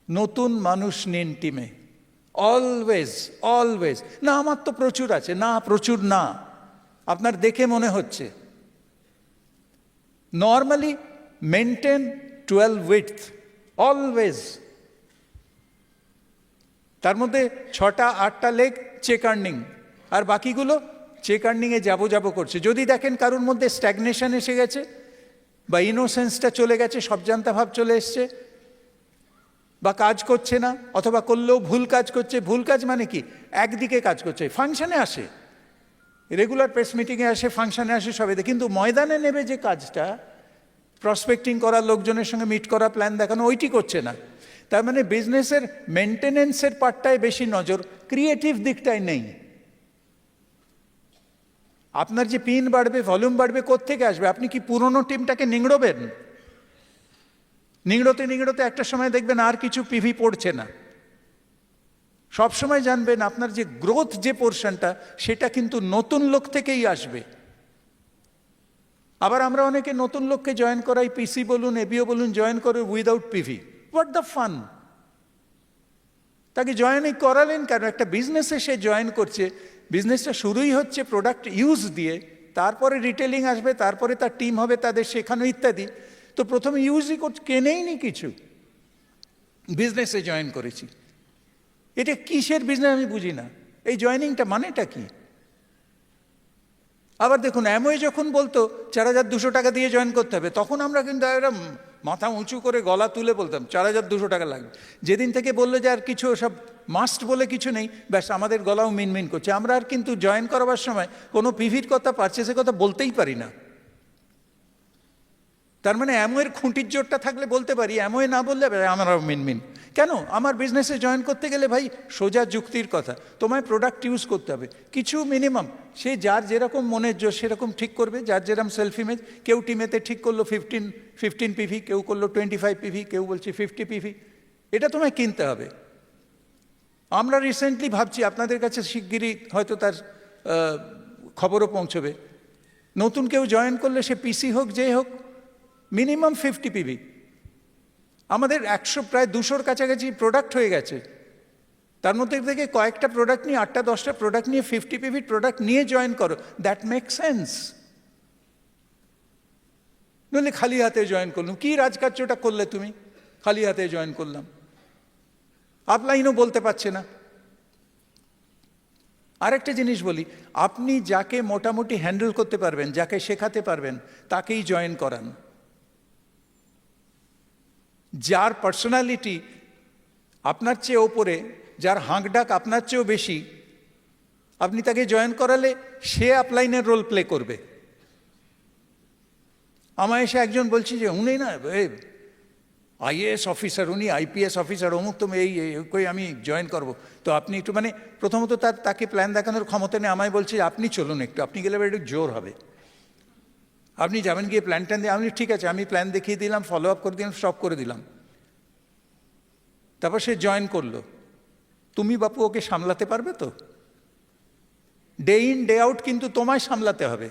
নতুন মানুষ নিন টিমে, অলওয়েজ অলওয়েজ। না আমার তো প্রচুর আছে, না প্রচুর না, আপনার দেখে মনে হচ্ছে। Normally maintain 12 width, always. তার মধ্যে 6টা-8টা লেগ চেক আর্নিং, আর বাকিগুলো চেক আর্নিংয়ে যাবো করছে। যদি দেখেন কারোর মধ্যে স্ট্যাগনেশন এসে গেছে, বা ইনোসেন্সটা চলে গেছে, সব জানতা ভাব চলে এসছে, বা কাজ করছে না, অথবা করলেও ভুল কাজ করছে। ভুল কাজ মানে কি? একদিকে কাজ করছে, ফাংশনে আসে, রেগুলার প্রেস মিটিংয়ে আসে, ফাংশনে আসে, সবেতে, কিন্তু ময়দানে নেবে যে কাজটা, প্রসপেক্টিং করা, লোকজনের সঙ্গে মিট করা, প্ল্যান দেখানো, ওইটি করছে না। তার মানে বিজনেসের মেনটেনেন্সের পার্টটায় বেশি নজর, ক্রিয়েটিভ দিকটায় নেই। আপনার যে পিন বাড়বে, ভলিউম বাড়বে, কোত্থেকে আসবে? আপনি কি পুরনো টিমটাকে নিংড়বেন? নিংড়তে নিংড়তে একটা সময় দেখবেন আর কিছু পিভি পড়ছে না। সবসময় জানবেন আপনার যে গ্রোথ যে পোর্শনটা, সেটা কিন্তু নতুন লোক থেকেই আসবে। আবার আমরা অনেকে নতুন লোককে জয়েন করাই, পিসি বলুন, এবিও বলুন, জয়েন করে without PV. What the fun? তাকে জয়েনই করালেন কেন? একটা বিজনেসে সে জয়েন করছে, বিজনেসটা শুরুই হচ্ছে প্রোডাক্ট ইউজ দিয়ে, তারপরে রিটেলিং আসবে, তারপরে তার টিম হবে, তাদের শেখানো ইত্যাদি। তো প্রথমে ইউজই কেনেইনি কিছু, বিজনেসে জয়েন করেছি। এটা কিসের বিজনেস আমি বুঝি না। এই জয়েনিংটা মানেটা কি? আবার দেখুন, অ্যামওয়ে যখন বলতো 4,200 টাকা দিয়ে জয়েন করতে হবে, তখন আমরা কিন্তু এরকম মাথা উঁচু করে গলা তুলে বলতাম 4,200 টাকা লাগবে। যেদিন থেকে বললো যে আর কিছু সব মাস্ট বলে কিছু নেই, ব্যাস আমাদের গলাও মিনমিন করছে। আমরা আর কিন্তু জয়েন করাবার সময় কোনো পিভির কথা, পারচেসের কথা বলতেই পারি না। তার মানে অ্যামওয়ের খুঁটির জোরটা থাকলে বলতে পারি, অ্যামওয়ে না বললে আমরাও মিনমিন কেন? আমার বিজনেসে জয়েন করতে গেলে ভাই সোজা যুক্তির কথা, তোমায় প্রোডাক্ট ইউজ করতে হবে কিছু মিনিমাম। সে যার যেরকম মনের জোর সেরকম ঠিক করবে, যার যেরকম সেলফ ইমেজ। কেউ টিমেতে ঠিক করলো 15 পিভি, কেউ করলো 25 পিভি, কেউ বলছে 50 পিভি। এটা তোমায় কিনতে হবে। আমরা রিসেন্টলি ভাবছি, আপনাদের কাছে শিগগিরই হয়তো তার খবরও পৌঁছবে, নতুন কেউ জয়েন করলে সে পিসি হোক, যে হোক, মিনিমাম 50 পিভি। আমাদের 100 প্রায় 200-র কাছাকাছি প্রোডাক্ট হয়ে গেছে। তার মধ্যে থেকে কয়েকটা প্রোডাক্ট নিয়ে, 8টা-10টা প্রোডাক্ট নিয়ে 50 পিভি প্রোডাক্ট নিয়ে জয়েন করো। That make sense. নইলে খালি হাতে জয়েন করলাম, কি রাজকার্যটা করলে তুমি? খালি হাতে জয়েন করলাম, আপলাইনও বলতে পারছে না। আরেকটা জিনিস বলি, আপনি যাকে মোটামুটি হ্যান্ডেল করতে পারবেন, যাকে শেখাতে পারবেন, তাকেই জয়েন করান। যার পার্সোনালিটি আপনার চেয়ে ওপরে, যার হাঁকডাক আপনার চেয়েও বেশি, আপনি তাকে জয়েন করালে সে আপলাইনের রোল প্লে করবে। আমায় এসে একজন বলছি যে উনি না আইএএস অফিসার, উনি আইপিএস অফিসার, অমুক, তুমি এই কই আমি জয়েন করব। তো আপনি একটু মানে প্রথমত তাকে প্ল্যান দেখানোর ক্ষমতা নেই। আমায় বলছে আপনি চলুন একটু, আপনি গেলে একটু জোর হবে, আপনি যাবেন গিয়ে প্ল্যান ট্যান দিয়ে। আমি ঠিক আছে, আমি প্ল্যান দেখিয়ে দিলাম, ফলো আপ করে দিলাম, স্টপ করে দিলাম। তারপর সে জয়েন করলো। তুমি বাপু ওকে সামলাতে পারবে তো? ডে ইন ডে আউট কিন্তু তোমায় সামলাতে হবে।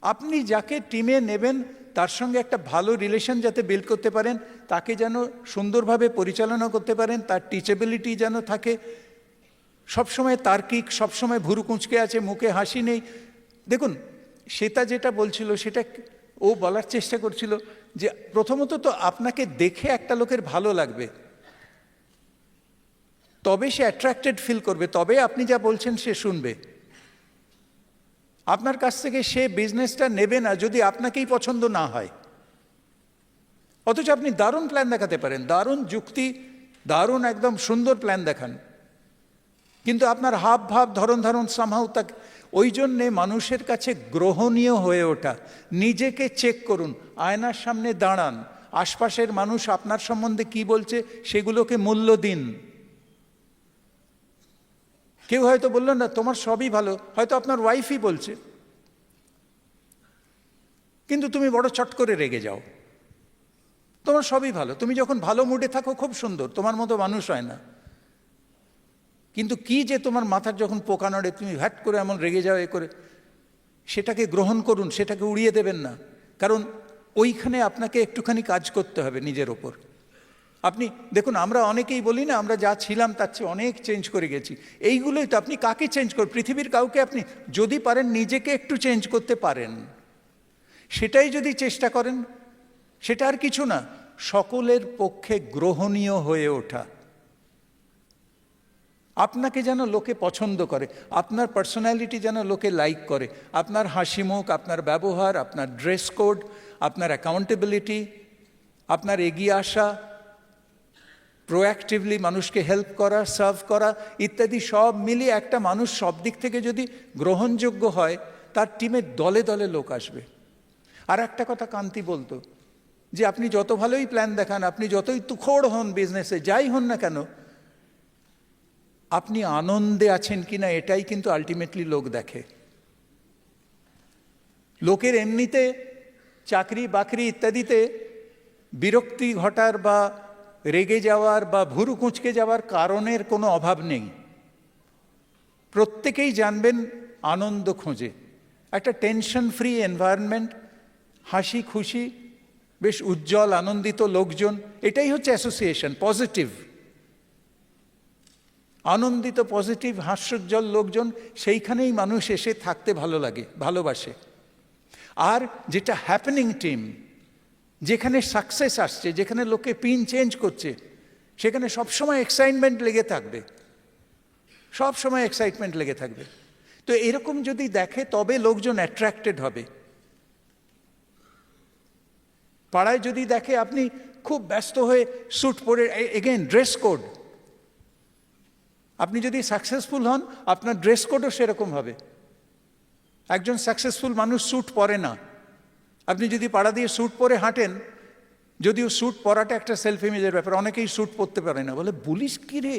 আপনি যাকে টিমে নেবেন তার সঙ্গে একটা ভালো রিলেশন যাতে বিল্ড করতে পারেন, তাকে যেন সুন্দরভাবে পরিচালনা করতে পারেন, তার টিচেবিলিটি যেন থাকে, সবসময় তার্কিক, সবসময় ভুরু কুঁচকে আছে, মুখে হাসি নেই। দেখুন, সেটা যেটা বলছিল, সেটা ও বলার চেষ্টা করছিল যে প্রথমত তো আপনাকে দেখে একটা লোকের ভালো লাগবে, তবে সে অ্যাট্রাক্টেড ফিল করবে, তবে আপনি যা বলছেন সে শুনবে। আপনার কাছ থেকে সে বিজনেসটা নেবে না যদি আপনাকেই পছন্দ না হয়। অথচ আপনি দারুণ প্ল্যান দেখাতে পারেন, দারুণ যুক্তি, দারুণ একদম সুন্দর প্ল্যান দেখান, কিন্তু আপনার হাব ভাব, ধরন ধারণ সামহাও তাকে। ওই জন্যে মানুষের কাছে গ্রহণীয় হয়ে ওঠা, নিজেকে চেক করুন, আয়নার সামনে দাঁড়ান, আশপাশের মানুষ আপনার সম্বন্ধে কি বলছে সেগুলোকে মূল্য দিন। কেউ হয়তো বললো না তোমার সবই ভালো, হয়তো আপনার ওয়াইফই বলছে, কিন্তু তুমি বড় চট করে রেগে যাও। তোমার সবই ভালো, তুমি যখন ভালো মুডে থাকো খুব সুন্দর, তোমার মতো মানুষ হয় না। কিন্তু কি যে তোমার মাথার যখন পোকা নড়ে তুমি হ্যাট করে এমন রেগে যাও এ করে, সেটাকে গ্রহণ করুন, সেটাকে উড়িয়ে দেবেন না। কারণ ওইখানে আপনাকে একটুখানি কাজ করতে হবে নিজের ওপর। আপনি দেখুন, আমরা অনেকেই বলি না আমরা যা ছিলাম তার চেয়ে অনেক চেঞ্জ করে গেছি। এইগুলোই তো, আপনি কাকে চেঞ্জ করেন? পৃথিবীর কাউকে আপনি যদি পারেন নিজেকে একটু চেঞ্জ করতে পারেন, সেটাই যদি চেষ্টা করেন, সেটা আর কিছু না, সকলের পক্ষে গ্রহণীয় হয়ে ওঠা। আপনাকে যেন লোকে পছন্দ করে, আপনার পার্সোনালিটি যেন লোকে লাইক করে, আপনার হাসি মুখ, আপনার ব্যবহার, আপনার ড্রেস কোড, আপনার অ্যাকাউন্টেবিলিটি, আপনার এগিয়ে আসা, প্রোঅ্যাক্টিভলি মানুষকে হেল্প করা, সার্ভ করা ইত্যাদি সব মিলিয়ে একটা মানুষ সব দিক থেকে যদি গ্রহণযোগ্য হয়, তার টিমে দলে দলে লোক আসবে। আর একটা কথা কান্তি বলতো যে আপনি যত ভালোই প্ল্যান দেখান, আপনি যতই তুখোড় হন বিজনেসে, যাই হন না কেন, আপনি আনন্দে আছেন কিনা এটাই কিন্তু আলটিমেটলি লোক দেখে। লোকের এমনিতে চাকরি বাকরি ইত্যাদিতে বিরক্তি ঘটার বা রেগে যাওয়ার বা ভুরু কুঁচকে যাওয়ার কারণের কোনো অভাব নেই। প্রত্যেকেই জানবেন আনন্দ খোঁজে, একটা টেনশন ফ্রি এনভায়রনমেন্ট, হাসি খুশি, বেশ উজ্জ্বল আনন্দিত লোকজন, এটাই হচ্ছে অ্যাসোসিয়েশন, পজিটিভ আনন্দিত পজিটিভ হাস্যোজ্জ্বল লোকজন, সেইখানেই মানুষ এসে থাকতে ভালো লাগে, ভালোবাসে। আর যেটা হ্যাপেনিং টিম, যেখানে সাকসেস আসছে, যেখানে লোকে পিন চেঞ্জ করছে, সেখানে সবসময় এক্সাইটমেন্ট লেগে থাকবে, সব সময় এক্সাইটমেন্ট লেগে থাকবে। তো এরকম যদি দেখে তবে লোকজন অ্যাট্রাক্টেড হবে। পাড়ায় যদি দেখে আপনি খুব ব্যস্ত হয়ে স্যুট পরে, এগেন ড্রেস কোড, আপনি যদি সাকসেসফুল হন আপনার ড্রেস কোডও সেরকম হবে। একজন সাকসেসফুল মানুষ স্যুট পরে না। আপনি যদি পাড়া দিয়ে স্যুট পরে হাঁটেন, যদিও স্যুট পরাটা একটা সেলফ ইমেজের ব্যাপার, অনেকেই স্যুট পরতে পারে না, বলে বলিস কি রে,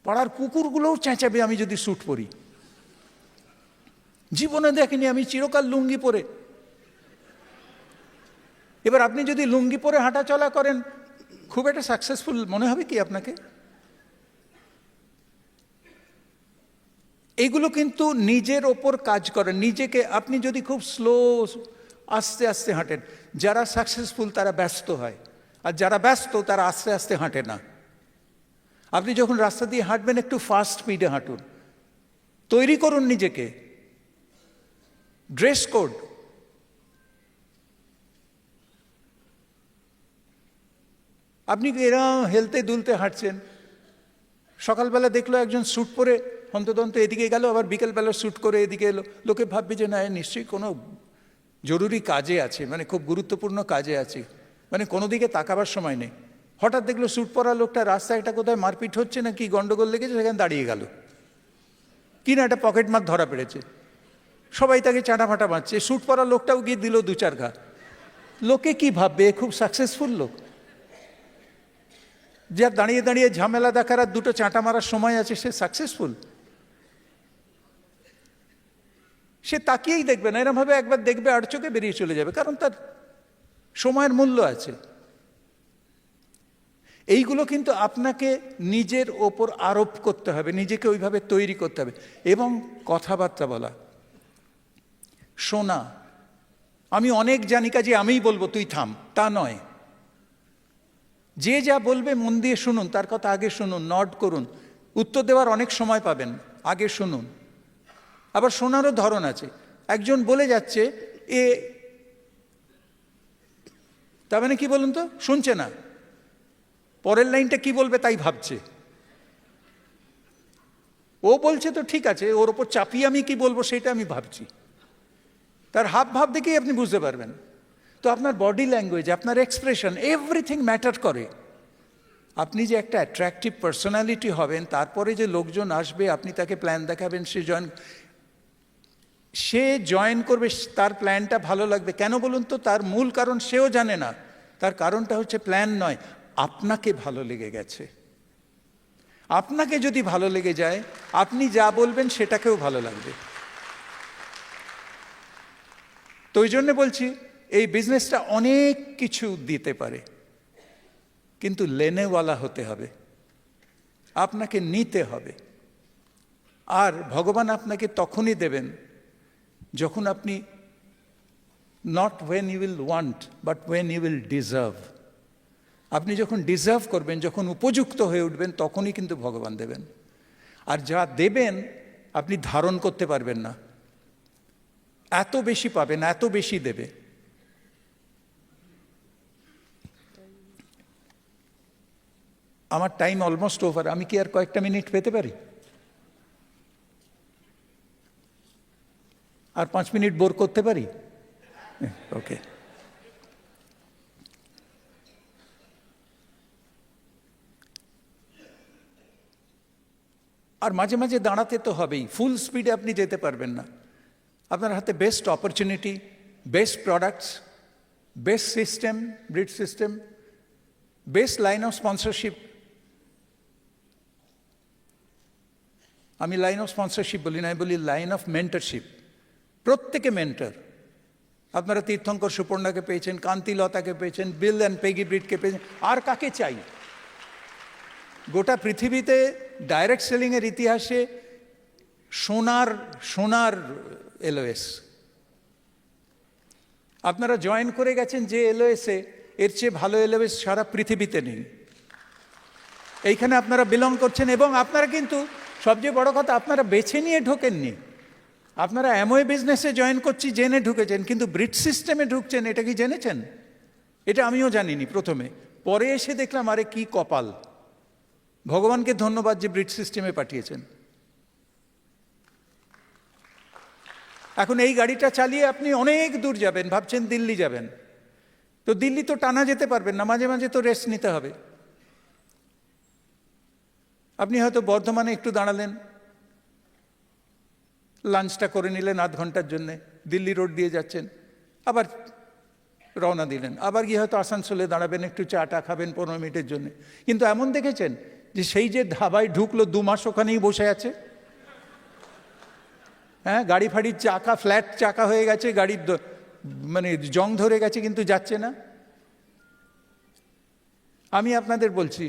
পাড়ার কুকুরগুলোও চেঁচাবে আমি যদি স্যুট পরি। জীবনে দেখেনি আমি চিরকাল লুঙ্গি পরে। এবার আপনি যদি লুঙ্গি পরে হাঁটা চলা করেন, খুব একটা সাকসেসফুল মনে হবে কি আপনাকে? এইগুলো কিন্তু নিজের ওপর কাজ করে। নিজেকে আপনি যদি খুব স্লো আস্তে আস্তে হাঁটেন, যারা সাকসেসফুল তারা ব্যস্ত হয়, আর যারা ব্যস্ত তারা আস্তে আস্তে হাঁটে না। আপনি যখন রাস্তা দিয়ে হাঁটবেন একটু ফাস্ট স্পিডে হাঁটুন, তৈরি করুন নিজেকে। ড্রেস কোড, আপনি এরকম হেলতে দুলতে হাঁটছেন, সকালবেলা দেখলো একজন স্যুট পরে হন্তদন্ত এদিকে গেল, আবার বিকেলবেলা স্যুট করে এদিকে এলো, লোকে ভাববে যে না নিশ্চয়ই কোনো জরুরি কাজে আছে, মানে খুব গুরুত্বপূর্ণ কাজে আছে, মানে কোনো দিকে তাকাবার সময় নেই। হঠাৎ দেখলো স্যুট পরা লোকটা রাস্তায় একটা কোথায় মারপিট হচ্ছে না কি গন্ডগোল লেগেছে, সেখানে দাঁড়িয়ে গেল, কি না একটা পকেট মার ধরা পড়েছে, সবাই তাকে চাটা ফাটা মারছে, স্যুট পরা লোকটাও গিয়ে দিল দু চার ঘা। লোকে কি ভাববে, খুব সাকসেসফুল লোক। যার দাঁড়িয়ে দাঁড়িয়ে ঝামেলা দেখার আর দুটো চাঁটা মারার সময় আছে, সে সাকসেসফুল? সে তাকিয়েই দেখবে না, এরমভাবে একবার দেখবে আর চোখে বেরিয়ে চলে যাবে, কারণ তার সময়ের মূল্য আছে। এইগুলো কিন্তু আপনাকে নিজের ওপর আরোপ করতে হবে, নিজেকে ওইভাবে তৈরি করতে হবে। এবং কথাবার্তা বলা, শোনা, আমি অনেক জানি কাজে আমিই বলবো তুই থাম, তা নয়। যে যা বলবে মন দিয়ে শুনুন, তার কথা আগে শুনুন, নড করুন, উত্তর দেওয়ার অনেক সময় পাবেন, আগে শুনুন। আবার শোনারও ধরন আছে। একজন বলে যাচ্ছে এ, তার মানে কি বলুন তো, শুনছে না, পরের লাইনটা কি বলবে তাই ভাবছে। ও বলছে তো ঠিক আছে, ওর ওপর চাপিয়ে আমি কি বলবো সেটা আমি ভাবছি। তার হাব ভাব দেখেই আপনি বুঝতে পারবেন। তো আপনার বডি ল্যাঙ্গুয়েজ, আপনার এক্সপ্রেশন, এভরিথিং ম্যাটার করে। আপনি যে একটা অ্যাট্রাকটিভ পার্সোনালিটি হবেন, তারপরে যে লোকজন আসবে, আপনি তাকে প্ল্যান দেখাবেন, সে জয়েন করবে, তার প্ল্যানটা ভালো লাগবে। কেন বলুন তো? তার মূল কারণ সেও জানে না, তার কারণটা হচ্ছে প্ল্যান নয়, আপনাকে ভালো লেগে গেছে। আপনাকে যদি ভালো লেগে যায়, আপনি যা বলবেন সেটাকেও ভালো লাগবে। তো ওই জন্য বলছি, এই বিজনেসটা অনেক কিছু দিতে পারে, কিন্তু লেনেওয়ালা হতে হবে, আপনাকে নিতে হবে। আর ভগবান আপনাকে তখনই দেবেন যখন আপনি, not when you will want, but when you will deserve. আপনি যখন ডিজার্ভ করবেন, যখন উপযুক্ত হয়ে উঠবেন, তখনই কিন্তু ভগবান দেবেন। আর যা দেবেন আপনি ধারণ করতে পারবেন না, এত বেশি পাবেন, এত বেশি দেবে। আমার টাইম অলমোস্ট ওভার, আমি কি আর কয়েকটা মিনিট পেতে পারি? আর 5 মিনিট বোর করতে পারি? ওকে। আর মাঝে মাঝে দাঁড়াতে তো হবেই, ফুল স্পিডে আপনি যেতে পারবেন না। আপনার হাতে best opportunity, best products, best system, breed system, best line of sponsorship. আমি লাইন অফ স্পন্সরশিপ বলি না, আমি বলি লাইন অফ মেন্টরশিপ। প্রত্যেকে মেন্টর। আপনারা তীর্থঙ্কর সুপর্ণাকে পেয়েছেন, কান্তিলতাকে পেয়েছেন, বিল অ্যান্ড পেগি ব্রিডকে পেয়েছেন, আর কাকে চাই? গোটা পৃথিবীতে ডাইরেক্ট সেলিংয়ের ইতিহাসে সোনার এলওএস। আপনারা জয়েন করে গেছেন যে এলওএসে, এর চেয়ে ভালো এলওএস সারা পৃথিবীতে নেই। এইখানে আপনারা বিলং করছেন, এবং আপনারা কিন্তু সবচেয়ে বড় কথা, আপনারা বেছে নিয়ে ঢোকেননি। আপনারা অ্যামওয়ে বিজনেসে জয়েন করছি জেনে ঢুকেছেন, কিন্তু ব্রিড সিস্টেমে ঢুকছেন, এটা কি জেনেছেন? এটা আমিও জানিনি প্রথমে, পরে এসে দেখলাম আরে কি কপাল। ভগবানকে ধন্যবাদ যে ব্রিড সিস্টেমে পাঠিয়েছেন। এখন এই গাড়িটা চালিয়ে আপনি অনেক দূর যাবেন, ভাবছেন দিল্লি যাবেন, তো দিল্লি তো টানা যেতে পারবেন না, মাঝে মাঝে তো রেস্ট নিতে হবে। আপনি হয়তো বর্ধমানে একটু দাঁড়ালেন, লাঞ্চটা করে নিলেন আধ ঘন্টার জন্যে, দিল্লি রোড দিয়ে যাচ্ছেন, আবার রওনা দিলেন, আবার গিয়ে হয়তো আসানসোলে দাঁড়াবেন, একটু চাটা খাবেন 15 মিনিটের জন্য। কিন্তু এমন দেখেছেন যে সেই যে ধাবায় ঢুকলো 2 মাস ওখানেই বসে আছে। হ্যাঁ, গাড়ি ফাড়ির চাকা ফ্ল্যাট চাকা হয়ে গেছে, গাড়ির মানে জং ধরে গেছে, কিন্তু যাচ্ছে না। আমি আপনাদের বলছি,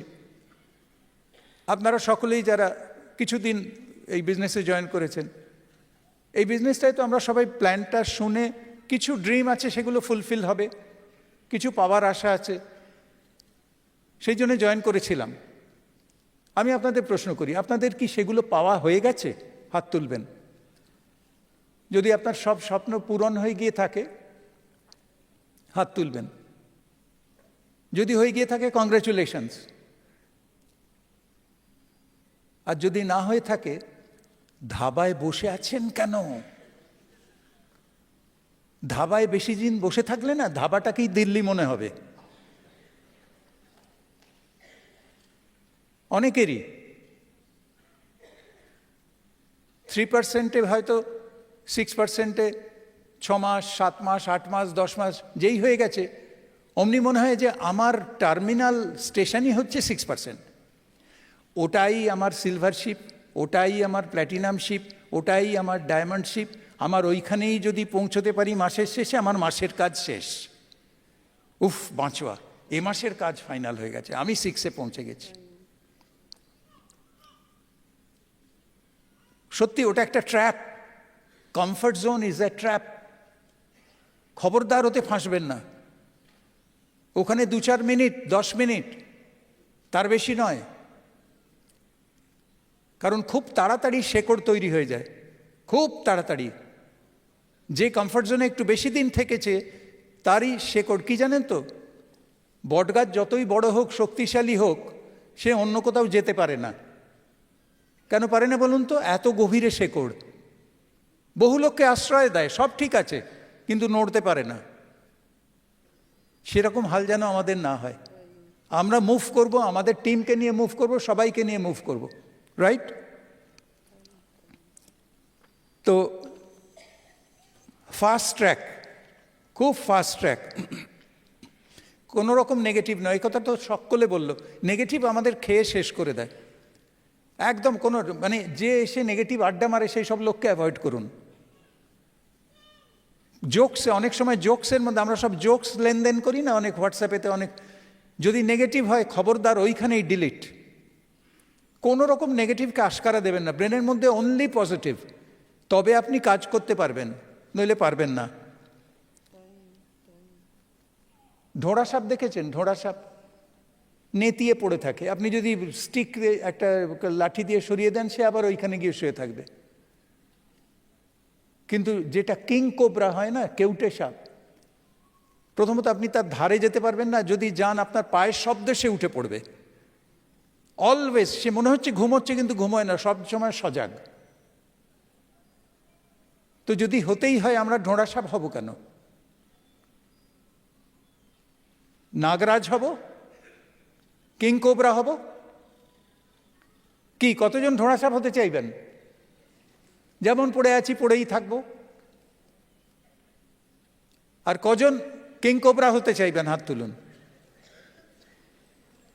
আপনারা সকলেই যারা কিছুদিন এই বিজনেসে জয়েন করেছেন, এই বিজনেসটাই তো আমরা সবাই প্ল্যানটা শুনে, কিছু ড্রিম আছে সেগুলো ফুলফিল হবে, কিছু পাওয়ার আশা আছে, সেই জন্য জয়েন করেছিলাম। আমি আপনাদের প্রশ্ন করি, আপনাদের কি সেগুলো পাওয়া হয়ে গেছে? হাত তুলবেন। যদি আপনার সব স্বপ্ন পূরণ হয়ে গিয়ে থাকে হাত তুলবেন। যদি হয়ে গিয়ে থাকে কংগ্রেচুলেশনস। আর যদি না হয়ে থাকে, ধাবায় বসে আছেন কেন? ধাবায় বেশি দিন বসে থাকলে না ধাবাটাকেই দিল্লি মনে হবে অনেকেরই। 3%-এ হয়তো 6%-এ 6 মাস, 7 মাস, 8 মাস, 10 মাস যেই হয়ে গেছে, অমনি মনে হয় যে আমার টার্মিনাল স্টেশনই হচ্ছে 6%। ওটাই আমার সিলভার শিপ, ওটাই আমার প্ল্যাটিনাম শিপ, ওটাই আমার ডায়মন্ড শিপ। আমার ওইখানেই যদি পৌঁছতে পারি মাসের শেষে, আমার মাসের কাজ শেষ। উফ, বাঁচোয়া, এ মাসের কাজ ফাইনাল হয়ে গেছে, আমি 6-এ পৌঁছে গেছি। সত্যি ওটা একটা trap. Comfort zone is a trap. খবরদার ওতে ফাঁসবেন না। ওখানে 2-4 মিনিট, 10 মিনিট, তার বেশি নয়। কারণ খুব তাড়াতাড়ি শেকড় তৈরি হয়ে যায়, খুব তাড়াতাড়ি। যে কমফর্ট জোনে একটু বেশি দিন থেকেছে তারই শেকড়, কি জানেন তো, বটগাছ যতই বড় হোক, শক্তিশালী হোক, সে অন্য কোথাও যেতে পারে না। কেন পারে না বলুন তো? এত গভীরে শেকড়। বহু লোককে আশ্রয় দেয়, সব ঠিক আছে, কিন্তু নড়তে পারে না। সেরকম হাল যেন আমাদের না হয়। আমরা মুভ করব, আমাদের টিমকে নিয়ে মুভ করব, সবাইকে নিয়ে মুভ করব, রাইট? তো ফাস্ট ট্র্যাক, খুব ফাস্ট ট্র্যাক, কোনো রকম নেগেটিভ নয়। এই কথা তো সকলে বললো, নেগেটিভ আমাদের খেয়ে শেষ করে দেয় একদম। কোনো মানে যে এসে নেগেটিভ আড্ডা মারে সেই সব লোককে অ্যাভয়েড করুন। জোকসে, অনেক সময় জোকসের মধ্যে আমরা সব জোকস লেনদেন করি না, অনেক হোয়াটসঅ্যাপেতে অনেক, যদি নেগেটিভ হয় খবরদার ওইখানেই ডিলিট। কোনো রকম নেগেটিভকে আশকারা দেবেন না, ব্রেনের মধ্যে অনলি পজিটিভ, তবে আপনি কাজ করতে পারবেন, নইলে পারবেন না। ঢোড়া সাপ দেখেছেন? ঢোড়া সাপ নেতিয়ে পড়ে থাকে, আপনি যদি স্টিক একটা লাঠি দিয়ে সরিয়ে দেন, সে আবার ওইখানে গিয়ে শুয়ে থাকবে। কিন্তু যেটা কিং কোবরা হয় না, কেউটে সাপ, প্রথমত আপনি তার ধারে যেতে পারবেন না, যদি যান আপনার পায়ের শব্দে সে উঠে পড়বে। অলওয়েজ সে মনে হচ্ছে ঘুমোচ্ছে, কিন্তু ঘুমোয় না, সব সময় সজাগ। তো যদি হতেই হয়, আমরা ঢোড়া সাপ হব কেন? নাগরাজ হব, কিং কোবরা হব? কি কতজন ঢোড়া সাপ হতে চাইবেন? যেমন পড়ে আছি পড়েই থাকবো। আর কজন কিং কোবরা হতে চাইবেন হাত তুলুন,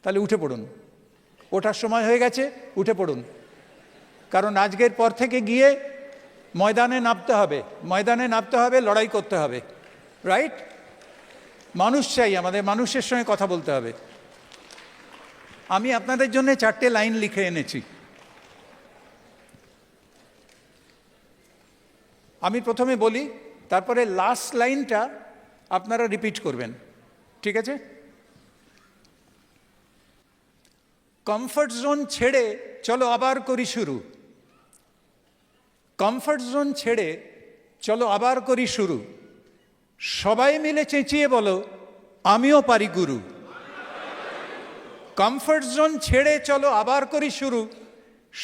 তাহলে উঠে পড়ুন। ওঠার সময় হয়ে গেছে, উঠে পড়ুন, কারণ আজকের পর থেকে গিয়ে ময়দানে নামতে হবে, ময়দানে নামতে হবে, লড়াই করতে হবে, রাইট? মানুষ চাই, আমাদের মানুষের সঙ্গে কথা বলতে হবে। আমি আপনাদের জন্য 4টে লাইন লিখে এনেছি। আমি প্রথমে বলি, তারপরে লাস্ট লাইনটা আপনারা রিপিট করবেন, ঠিক আছে? কমফর্ট জোন ছেড়ে চলো আবার করি শুরু, কমফর্ট জোন ছেড়ে চলো আবার করি শুরু, সবাই মিলে চেঁচিয়ে বলো আমিও পারি গুরু। কমফর্ট জোন ছেড়ে চলো আবার করি শুরু,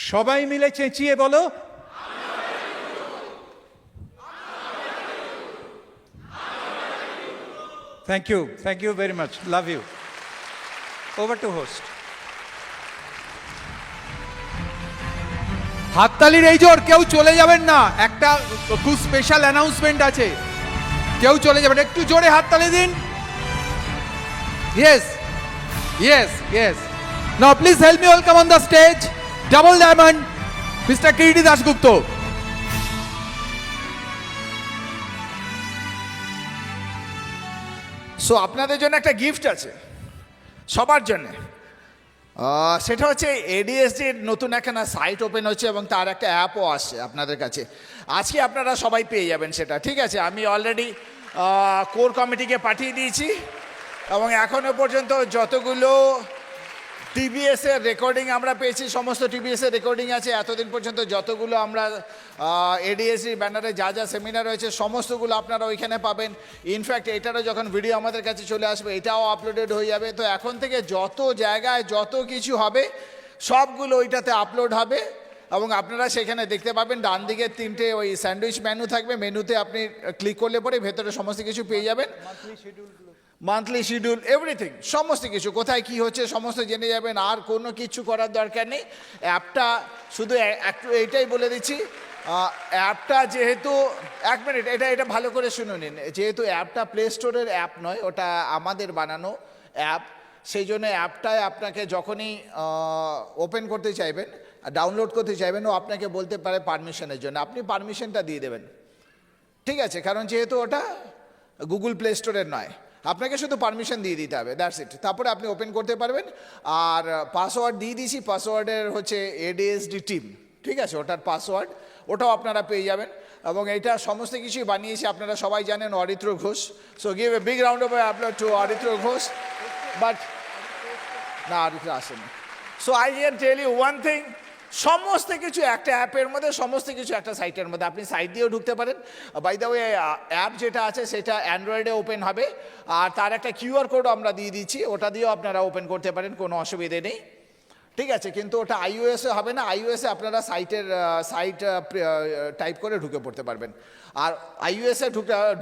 সবাই মিলে চেঁচিয়ে বলো thank you very much, love you. Over to host. হাততালির এই জোর, কেউ চলে যাবেন না, একটা খুব স্পেশাল অ্যানাউন্সমেন্ট আছে, কেউ চলে যাবেন, একটু জোরে হাততালি দিন। Yes yes yes. Now please help me welcome on the stage double diamond mister Kiriti Dasgupta. So আপনাদের জন্য একটা গিফট আছে, সবার জন্য। সেটা হচ্ছে এডিএসডির নতুন একখানা সাইট ওপেন হচ্ছে এবং তার একটা অ্যাপও আসছে আপনাদের কাছে। আজকে আপনারা সবাই পেয়ে যাবেন সেটা, ঠিক আছে? আমি অলরেডি কোর কমিটিকে পাঠিয়ে দিয়েছি এবং এখনও পর্যন্ত যতগুলো টিবিএসের রেকর্ডিং আমরা পেয়েছি, সমস্ত টিবিএসের রেকর্ডিং আছে। এতদিন পর্যন্ত যতগুলো আমরা এডিএসডির ব্যানারে যা যা সেমিনার হয়েছে সমস্তগুলো আপনারা ওইখানে পাবেন। ইনফ্যাক্ট এটারও যখন ভিডিও আমাদের কাছে চলে আসবে এটাও আপলোডেড হয়ে যাবে। তো এখন থেকে যত জায়গায় যত কিছু হবে সবগুলো ওইটাতে আপলোড হবে এবং আপনারা সেখানে দেখতে পাবেন ডান দিকে 3টে ওই স্যান্ডউইচ মেনু থাকবে, মেনুতে আপনি ক্লিক করলে পরে ভেতরে সমস্ত কিছু পেয়ে যাবেন, মান্থলি শিডিউল, এভরিথিং, সমস্ত কিছু কোথায় কি হচ্ছে সমস্ত জেনে যাবেন। আর কোনো কিছু করার দরকার নেই। অ্যাপটা শুধু একটু এইটাই বলে দিচ্ছি, অ্যাপটা যেহেতু, এক মিনিট, এটা ভালো করে শুনে নিন, যেহেতু অ্যাপটা প্লে স্টোরের অ্যাপ নয়, ওটা আমাদের বানানো অ্যাপ, সেই জন্য অ্যাপটায় আপনাকে যখনই ওপেন করতে চাইবেন, ডাউনলোড করতে চাইবেন, ও আপনাকে বলতে পারে পারমিশনের জন্য, আপনি পারমিশনটা দিয়ে দেবেন, ঠিক আছে? কারণ যেহেতু ওটা গুগল প্লে স্টোরের নয়, আপনাকে শুধু পারমিশন দিয়ে দিতে হবে, দ্যাটস ইট। তারপরে আপনি ওপেন করতে পারবেন। আর পাসওয়ার্ড দিয়ে দিয়েছি, পাসওয়ার্ডের হচ্ছে এডিএসডি টিম, ঠিক আছে? ওটার পাসওয়ার্ড ওটাও আপনারা পেয়ে যাবেন। এবং এইটা সমস্ত কিছুই বানিয়েছে আপনারা সবাই জানেন Aritra Ghosh. So give a big round of applause to Aritra Ghosh. But না, অরিত্র আসেনি। So I can tell you one thing, সমস্ত কিছু একটা অ্যাপের মধ্যে, সমস্ত কিছু একটা সাইটের মধ্যে, আপনি সাইট দিয়েও ঢুকতে পারেন। বাই দ্য ওয়ে, অ্যাপ যেটা আছে সেটা অ্যান্ড্রয়েডে ওপেন হবে, আর তার একটা কিউআর কোড আমরা দিয়ে দিচ্ছি, ওটা দিয়েও আপনারা ওপেন করতে পারেন, কোনো অসুবিধে নেই, ঠিক আছে? কিন্তু ওটা আইওএসে হবে না, আইওএসে আপনারা সাইট টাইপ করে ঢুকে পড়তে পারবেন। আর আইওএসে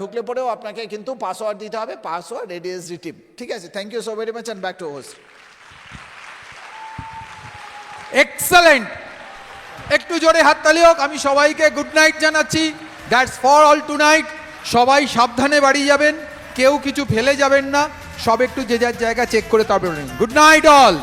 ঢুকলে পরেও আপনাকে কিন্তু পাসওয়ার্ড দিতে হবে, পাসওয়ার্ড এডিএসডি টিম, ঠিক আছে? Thank you so very much and back to host. Excellent, একটু জোরে হাততালি হোক। আমি সবাইকে গুড নাইট জানাচ্ছি। That's for all tonight. সবাই সাবধানে বাড়ি যাবেন, কেউ কিছু ফেলে যাবেন না, সব একটু যে যার জায়গা চেক করে তারপরে গুড নাইট অল।